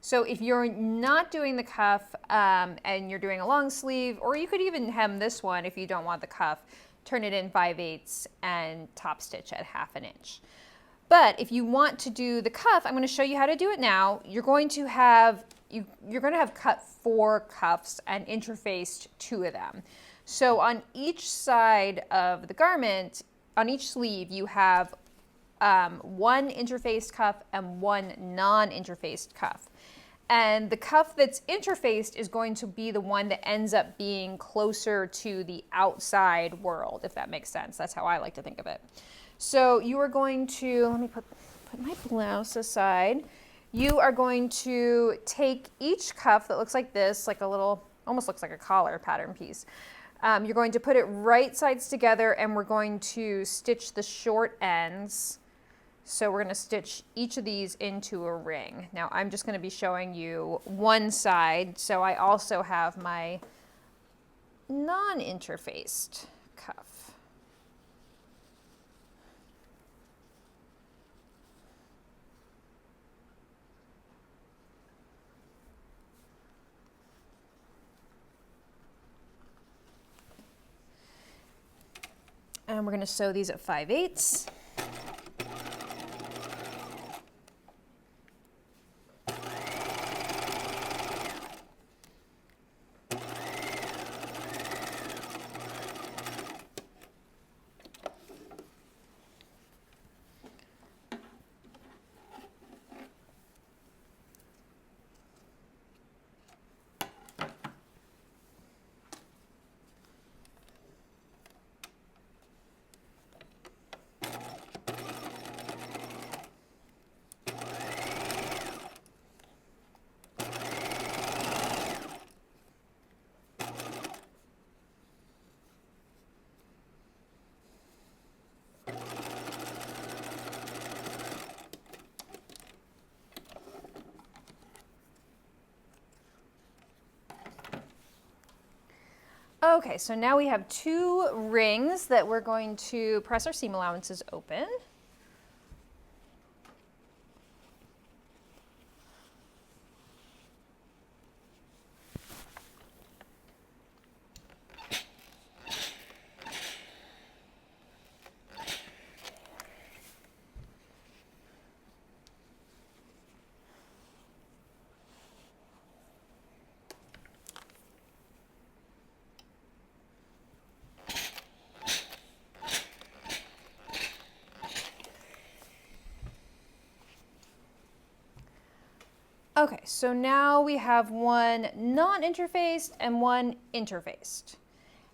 So if you're not doing the cuff and you're doing a long sleeve, or you could even hem this one if you don't want the cuff, turn it in 5/8 and top stitch at 1/2 inch. But if you want to do the cuff, I'm going to show you how to do it now. You're going to have cut 4 cuffs and interfaced 2 of them. So on each side of the garment, on each sleeve, you have 1 interfaced cuff and 1 non-interfaced cuff. And the cuff that's interfaced is going to be the one that ends up being closer to the outside world, if that makes sense. That's how I like to think of it. So you are going to, let me put my blouse aside. you are going to take each cuff that looks like this, like a little, almost looks like a collar pattern piece. You're going to put it right sides together, and we're going to stitch the short ends. So we're going to stitch each of these into a ring. Now I'm just going to be showing you one side, so I also have my non-interfaced cuff. And we're going to sew these at 5/8. Okay, so now we have 2 rings that we're going to press our seam allowances open. Okay, so now we have one non-interfaced and one interfaced.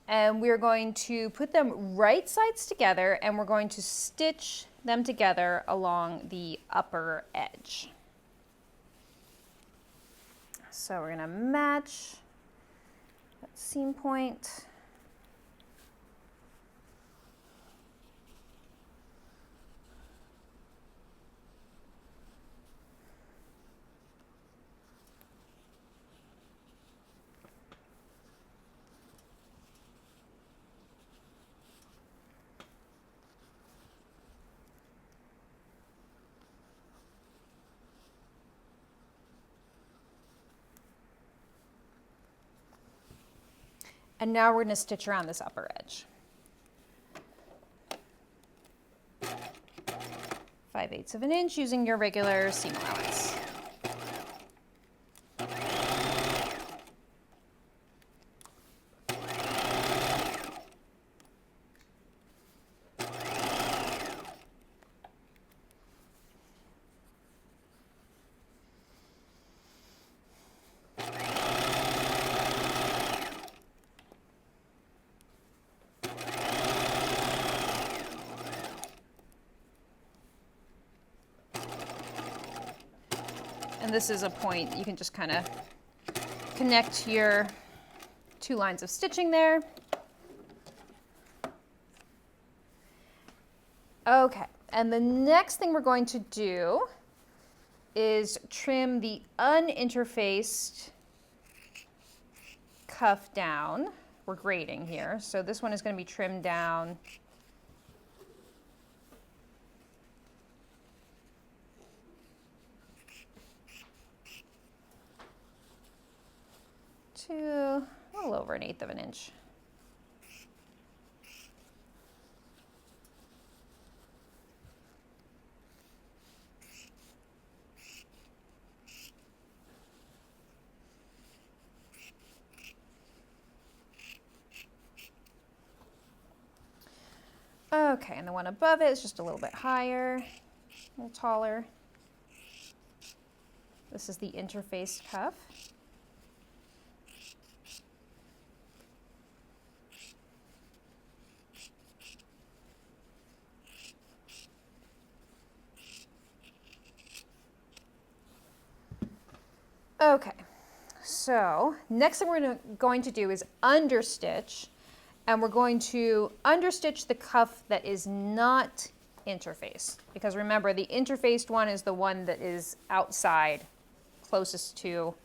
And we're going to put them right sides together, and we're going to stitch them together along the upper edge. So we're gonna match that seam point. And now we're going to stitch around this upper edge. 5/8 of an inch using your regular seam allowance. And this is a point you can just kind of connect your 2 lines of stitching there. Okay, and the next thing we're going to do is trim the uninterfaced cuff down. We're grading here, so this one is going to be trimmed down to a little over 1/8 of an inch. Okay, and the one above it is just a little bit higher, a little taller. This is the interfaced cuff. Okay, so next thing we're going to do is understitch, and we're going to understitch the cuff that is not interfaced, because remember, the interfaced one is the one that is outside, closest to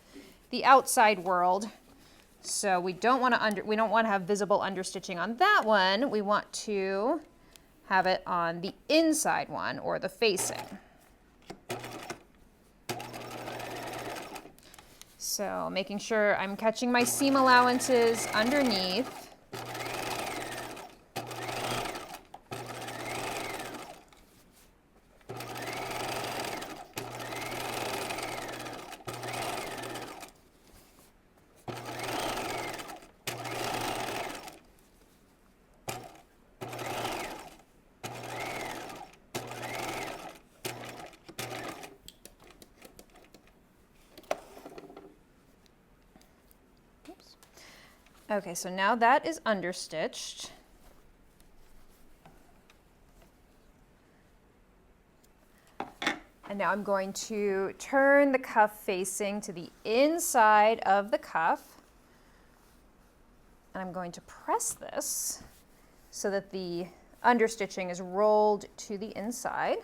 the outside world. So we don't want to have visible understitching on that one. We want to have it on the inside one, or the facing. So making sure I'm catching my seam allowances underneath. Okay, so now that is understitched. And now I'm going to turn the cuff facing to the inside of the cuff. And I'm going to press this so that the understitching is rolled to the inside.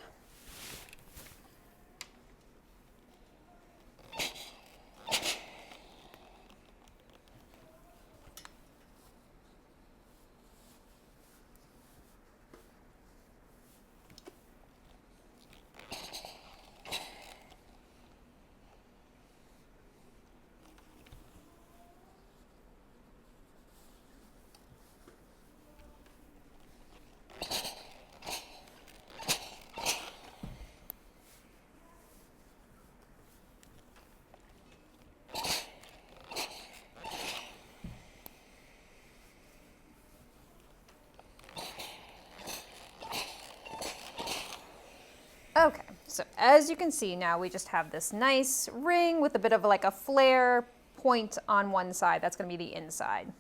Okay, so as you can see now, we just have this nice ring with a bit of like a flare point on one side. That's going to be the inside.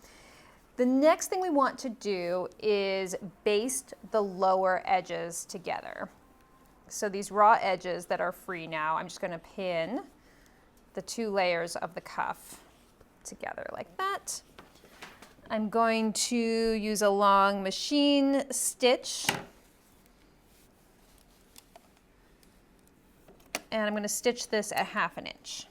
The next thing we want to do is baste the lower edges together. So these raw edges that are free now, I'm just going to pin the two layers of the cuff together like that. I'm going to use a long machine stitch. And I'm going to stitch this at 1/2 inch.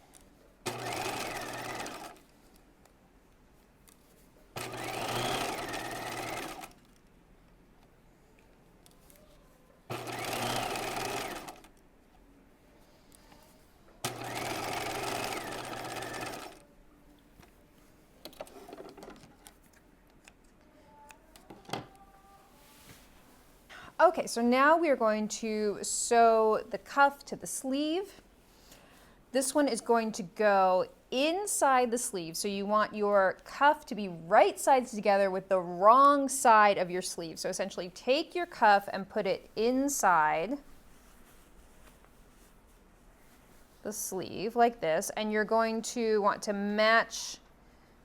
Okay, so now we are going to sew the cuff to the sleeve. This one is going to go inside the sleeve, so you want your cuff to be right sides together with the wrong side of your sleeve. So essentially take your cuff and put it inside the sleeve like this, and you're going to want to match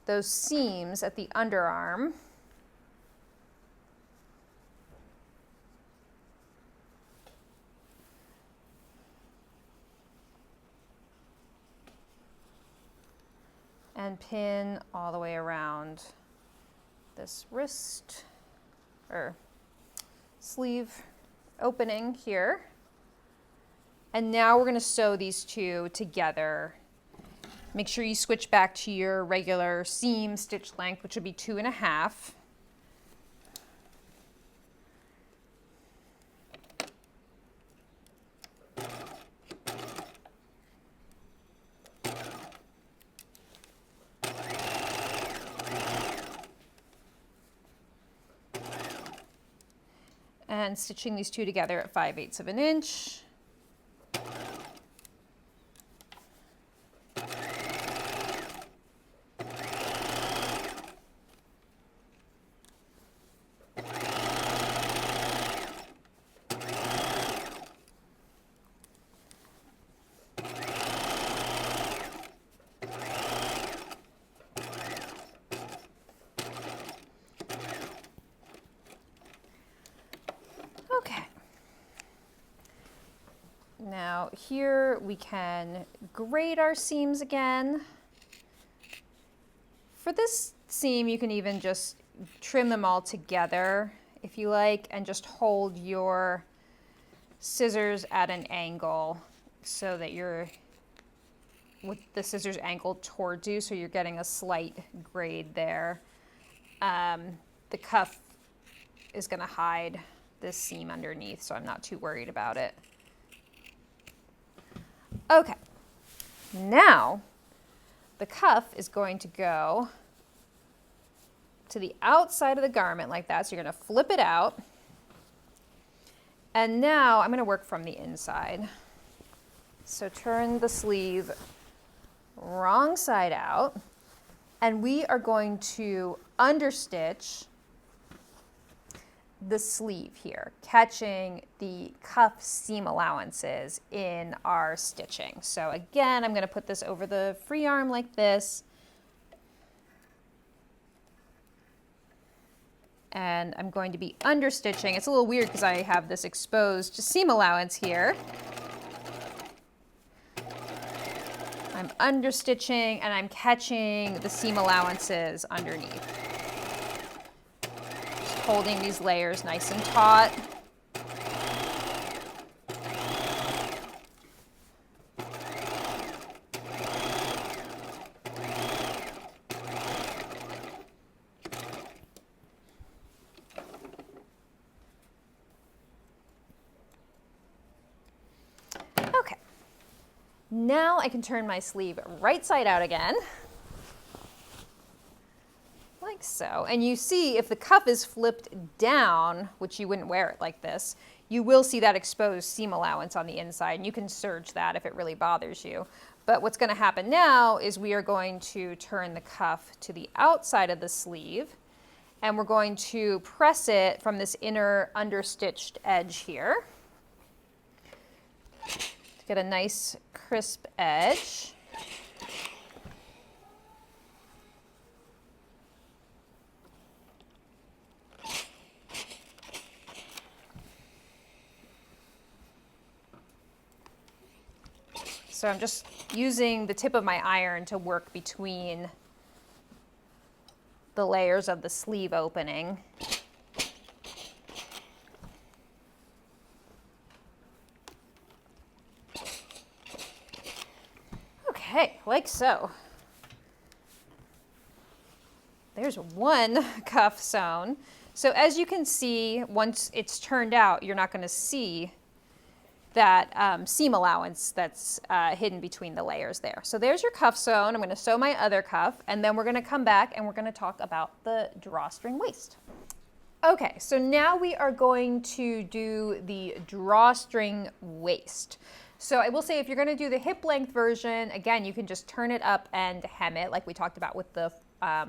those seams at the underarm. And pin all the way around this wrist or sleeve opening here. And now we're going to sew these two together. Make sure you switch back to your regular seam stitch length, which would be 2.5. And stitching these two together at 5/8 of an inch. Now here we can grade our seams again. For this seam, you can even just trim them all together if you like, and just hold your scissors at an angle so that you're with the scissors angled towards you, so you're getting a slight grade there. The cuff is going to hide this seam underneath, so I'm not too worried about it. Okay, now the cuff is going to go to the outside of the garment like that, so you're going to flip it out. And now I'm going to work from the inside. So turn the sleeve wrong side out, and we are going to understitch the sleeve here, catching the cuff seam allowances in our stitching. So again, I'm going to put this over the free arm like this, and I'm going to be understitching. It's a little weird because I have this exposed seam allowance here. I'm understitching and I'm catching the seam allowances underneath. Just holding these layers nice and taut. Now I can turn my sleeve right side out again, like so. And you see if the cuff is flipped down, which you wouldn't wear it like this, you will see that exposed seam allowance on the inside, and you can serge that if it really bothers you. But what's going to happen now is we are going to turn the cuff to the outside of the sleeve, and we're going to press it from this inner understitched edge here. Get a nice crisp edge. So I'm just using the tip of my iron to work between the layers of the sleeve opening. Okay, like so. There's one cuff sewn. So as you can see, once it's turned out, you're not going to see that seam allowance that's hidden between the layers there. So there's your cuff sewn. I'm going to sew my other cuff, and then we're going to come back and we're going to talk about the drawstring waist. Okay, so now we are going to do the drawstring waist. So I will say, if you're going to do the hip length version, again, you can just turn it up and hem it like we talked about with the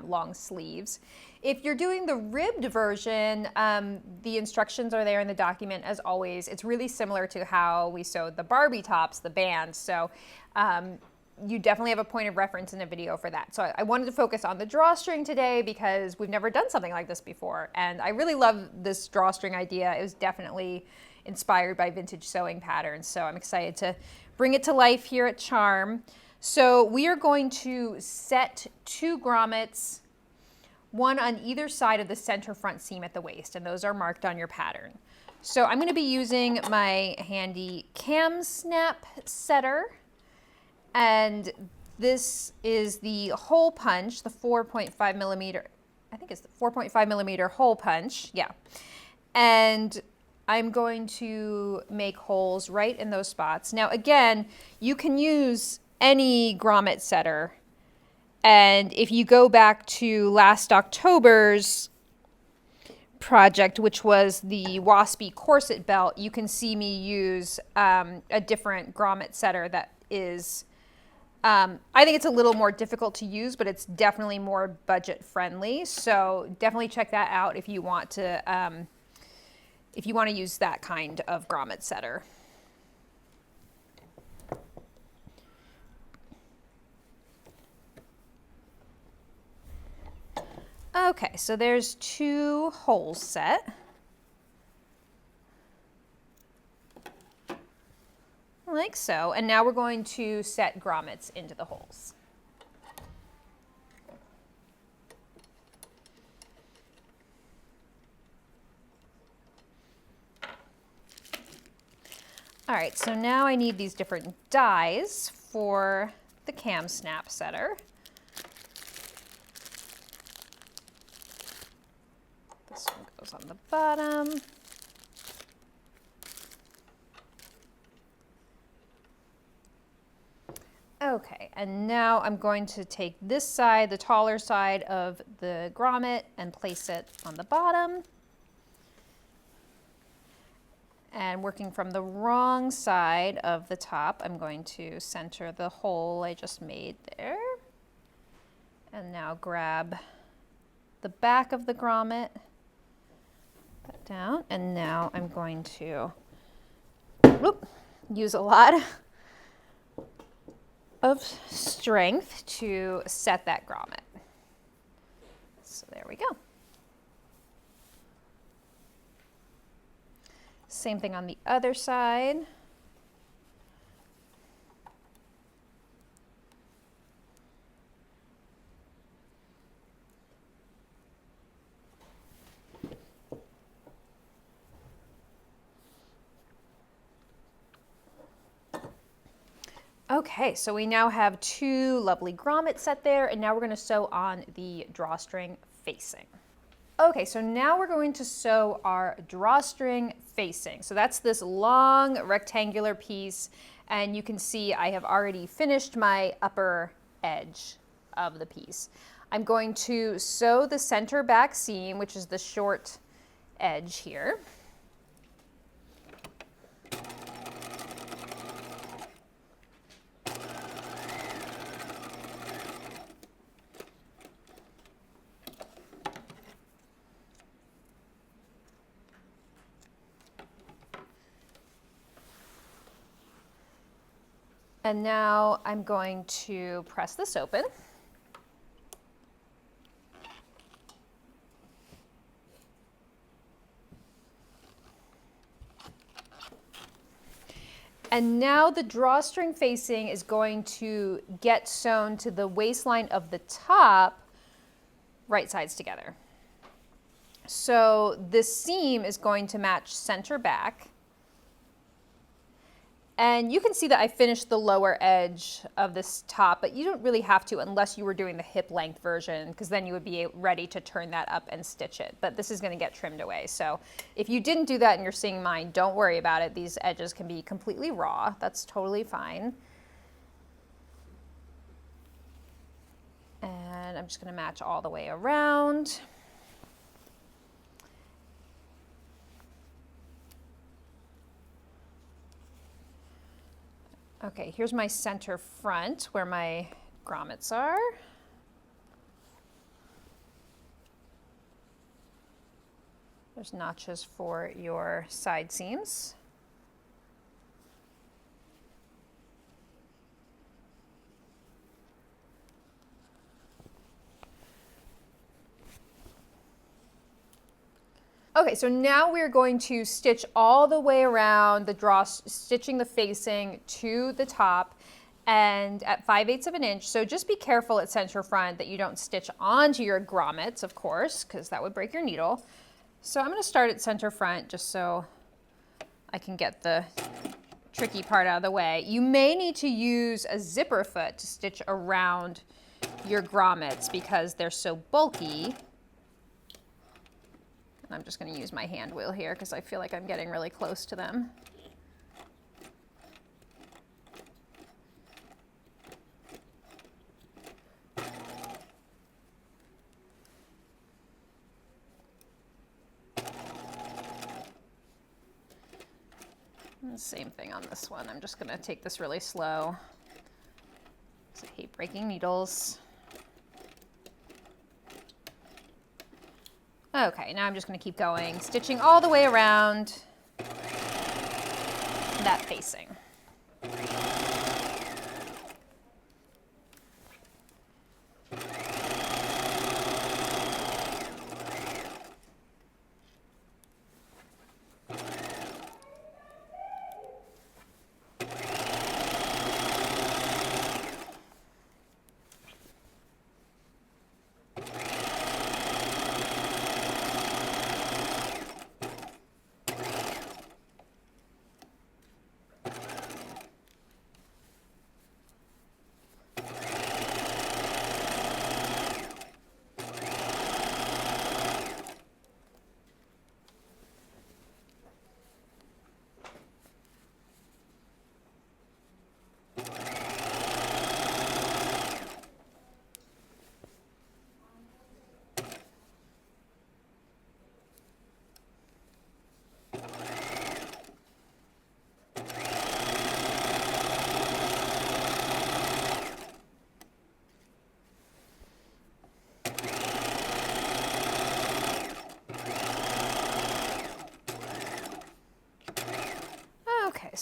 long sleeves. If you're doing the ribbed version, the instructions are there in the document as always. It's really similar to how we sewed the Barbie tops, the bands. So you definitely have a point of reference in a video for that. So I wanted to focus on the drawstring today because we've never done something like this before. And I really love this drawstring idea. It was definitely inspired by vintage sewing patterns. So I'm excited to bring it to life here at Charm. So we are going to set 2 grommets, one on either side of the center front seam at the waist, and those are marked on your pattern. So I'm going to be using my handy cam snap setter, and this is the hole punch, the 4.5 millimeter, I think it's the 4.5 millimeter hole punch, yeah. And I'm going to make holes right in those spots. Now again, you can use any grommet setter, and if you go back to last October's project, which was the Waspy corset belt, you can see me use a different grommet setter that is, I think it's a little more difficult to use, but it's definitely more budget friendly. So definitely check that out if you want to use that kind of grommet setter. Okay, so there's 2 holes set. like so. And now we're going to set grommets into the holes. All right, so now I need these different dies for the cam snap setter. This one goes on the bottom. Okay, and now I'm going to take this side, the taller side of the grommet, and place it on the bottom. And working from the wrong side of the top, I'm going to center the hole I just made there. And now grab the back of the grommet, put it down, and now I'm going to use a lot of strength to set that grommet. So there we go. Same thing on the other side. Okay, so we now have two lovely grommets set there, and now we're going to sew on the drawstring facing. Okay, so now we're going to sew our drawstring facing. So that's this long rectangular piece, and you can see I have already finished my upper edge of the piece. I'm going to sew the center back seam, which is the short edge here. And now I'm going to press this open. And now the drawstring facing is going to get sewn to the waistline of the top, right sides together. So this seam is going to match center back. And you can see that I finished the lower edge of this top, but you don't really have to unless you were doing the hip length version, because then you would be ready to turn that up and stitch it. But this is going to get trimmed away. So if you didn't do that and you're seeing mine, don't worry about it. These edges can be completely raw. That's totally fine. And I'm just going to match all the way around. Okay, here's my center front where my grommets are. There's notches for your side seams. Okay, so now we're going to stitch all the way around the stitching the facing to the top, and at 5/8 of an inch. So just be careful at center front that you don't stitch onto your grommets, of course, because that would break your needle. So I'm going to start at center front just so I can get the tricky part out of the way. You may need to use a zipper foot to stitch around your grommets because they're so bulky. I'm just going to use my hand wheel here because I feel like I'm getting really close to them. And the same thing on this one. I'm just going to take this really slow because I hate breaking needles. Okay, now I'm just going to keep going, stitching all the way around that facing.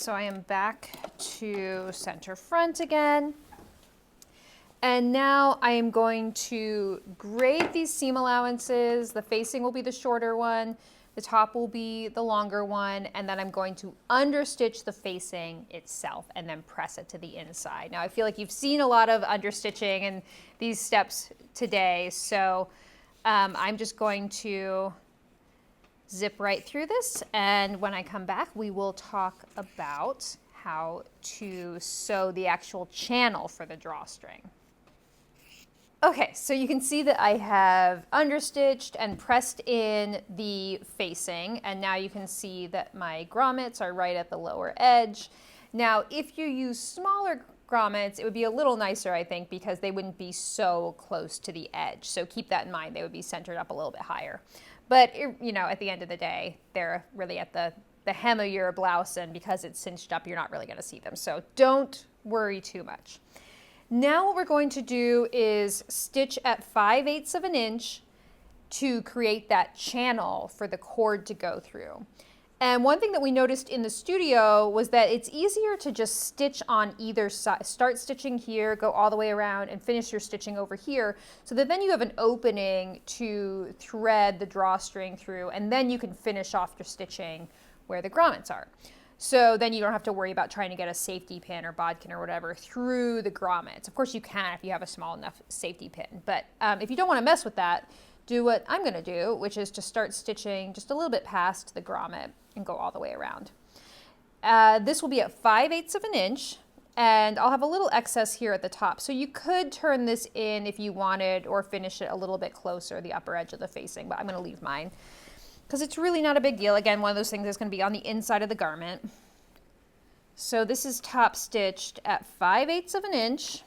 so I am back to center front again. And now I am going to grade these seam allowances. The facing will be the shorter one, the top will be the longer one, and then I'm going to understitch the facing itself and then press it to the inside. Now I feel like you've seen a lot of understitching and these steps today, so I'm just going to zip right through this, and when I come back we will talk about how to sew the actual channel for the drawstring. Okay, so you can see that I have understitched and pressed in the facing, and now you can see that my grommets are right at the lower edge. Now, if you use smaller grommets, it would be a little nicer, I think, because they wouldn't be so close to the edge. So keep that in mind, they would be centered up a little bit higher. But, you know, at the end of the day, they're really at the hem of your blouse, and because it's cinched up, you're not really gonna see them. So don't worry too much. Now what we're going to do is stitch at 5/8 of an inch to create that channel for the cord to go through. And one thing that we noticed in the studio was that it's easier to just stitch on either side. Start stitching here, go all the way around, and finish your stitching over here, so that then you have an opening to thread the drawstring through, and then you can finish off your stitching where the grommets are. So then you don't have to worry about trying to get a safety pin or bodkin or whatever through the grommets. Of course you can if you have a small enough safety pin, but if you don't want to mess with that, do what I'm going to do, which is to start stitching just a little bit past the grommet and go all the way around. This will be at 5/8 of an inch, and I'll have a little excess here at the top. So you could turn this in if you wanted, or finish it a little bit closer, the upper edge of the facing, but I'm going to leave mine, because it's really not a big deal. Again, one of those things that's going to be on the inside of the garment. So this is top stitched at 5/8 of an inch.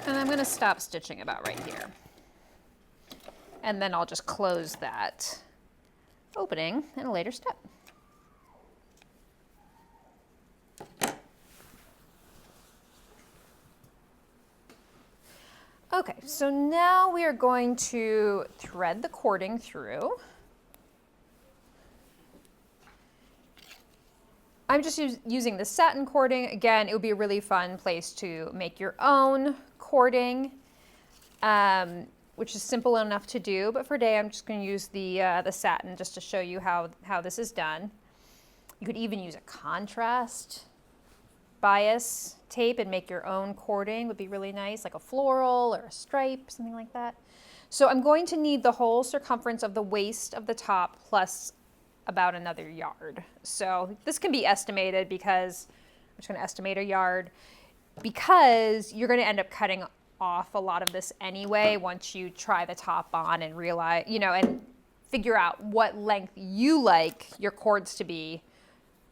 And I'm going to stop stitching about right here. And then I'll just close that opening in a later step. Okay, so now we are going to thread the cording through. I'm just using the satin cording. Again, it would be a really fun place to make your own cording, which is simple enough to do, but for today I'm just going to use the satin just to show you how this is done. You could even use a contrast bias tape and make your own cording, would be really nice, like a floral or a stripe, something like that. So I'm going to need the whole circumference of the waist of the top plus about another yard. So this can be estimated, because I'm just going to estimate a yard, because you're going to end up cutting off a lot of this anyway once you try the top on and realize, you know, and figure out what length you like your cords to be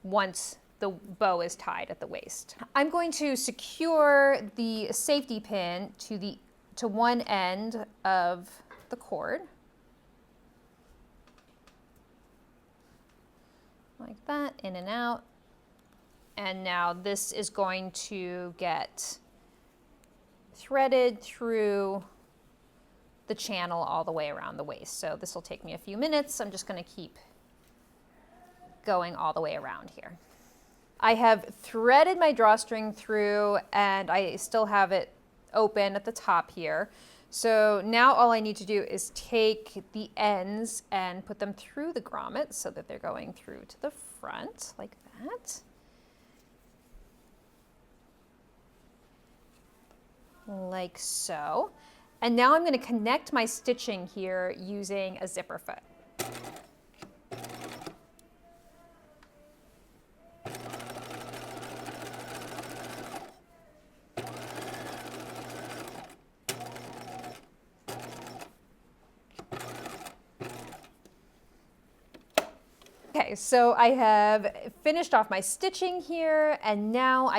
once the bow is tied at the waist. I'm going to secure the safety pin to one end of the cord, like that, in and out. And now this is going to get threaded through the channel all the way around the waist. So this will take me a few minutes. I'm just going to keep going all the way around here. I have threaded my drawstring through, and I still have it open at the top here. So now all I need to do is take the ends and put them through the grommets so that they're going through to the front like that. Like so. And now I'm going to connect my stitching here using a zipper foot. Okay, so I have finished off my stitching here, and now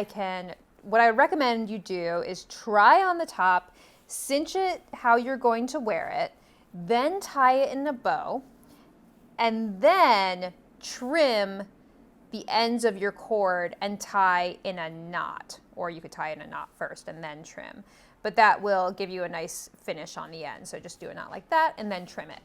what I recommend you do is try on the top, cinch it how you're going to wear it, then tie it in a bow, and then trim the ends of your cord and tie in a knot. Or you could tie in a knot first and then trim. But that will give you a nice finish on the end. So just do a knot like that and then trim it.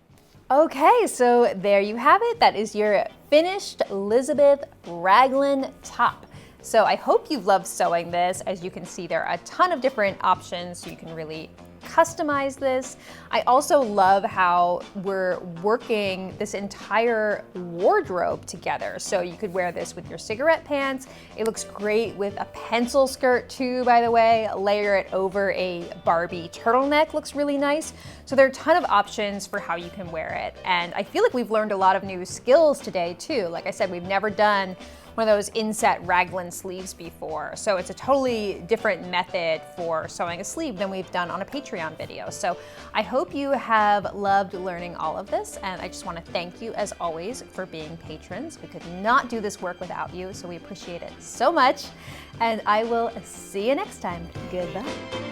Okay, so there you have it. That is your finished Lizabeth Raglan top. So I hope you've loved sewing this. As you can see, there are a ton of different options, so you can really customize this. I also love how we're working this entire wardrobe together. So you could wear this with your cigarette pants. It looks great with a pencil skirt too, by the way. Layer it over a Barbie turtleneck, looks really nice. So there are a ton of options for how you can wear it. And I feel like we've learned a lot of new skills today too. Like I said, we've never done one of those inset raglan sleeves before. So it's a totally different method for sewing a sleeve than we've done on a Patreon video. So I hope you have loved learning all of this, and I just want to thank you as always for being patrons. We could not do this work without you, so we appreciate it so much. And I will see you next time. Goodbye.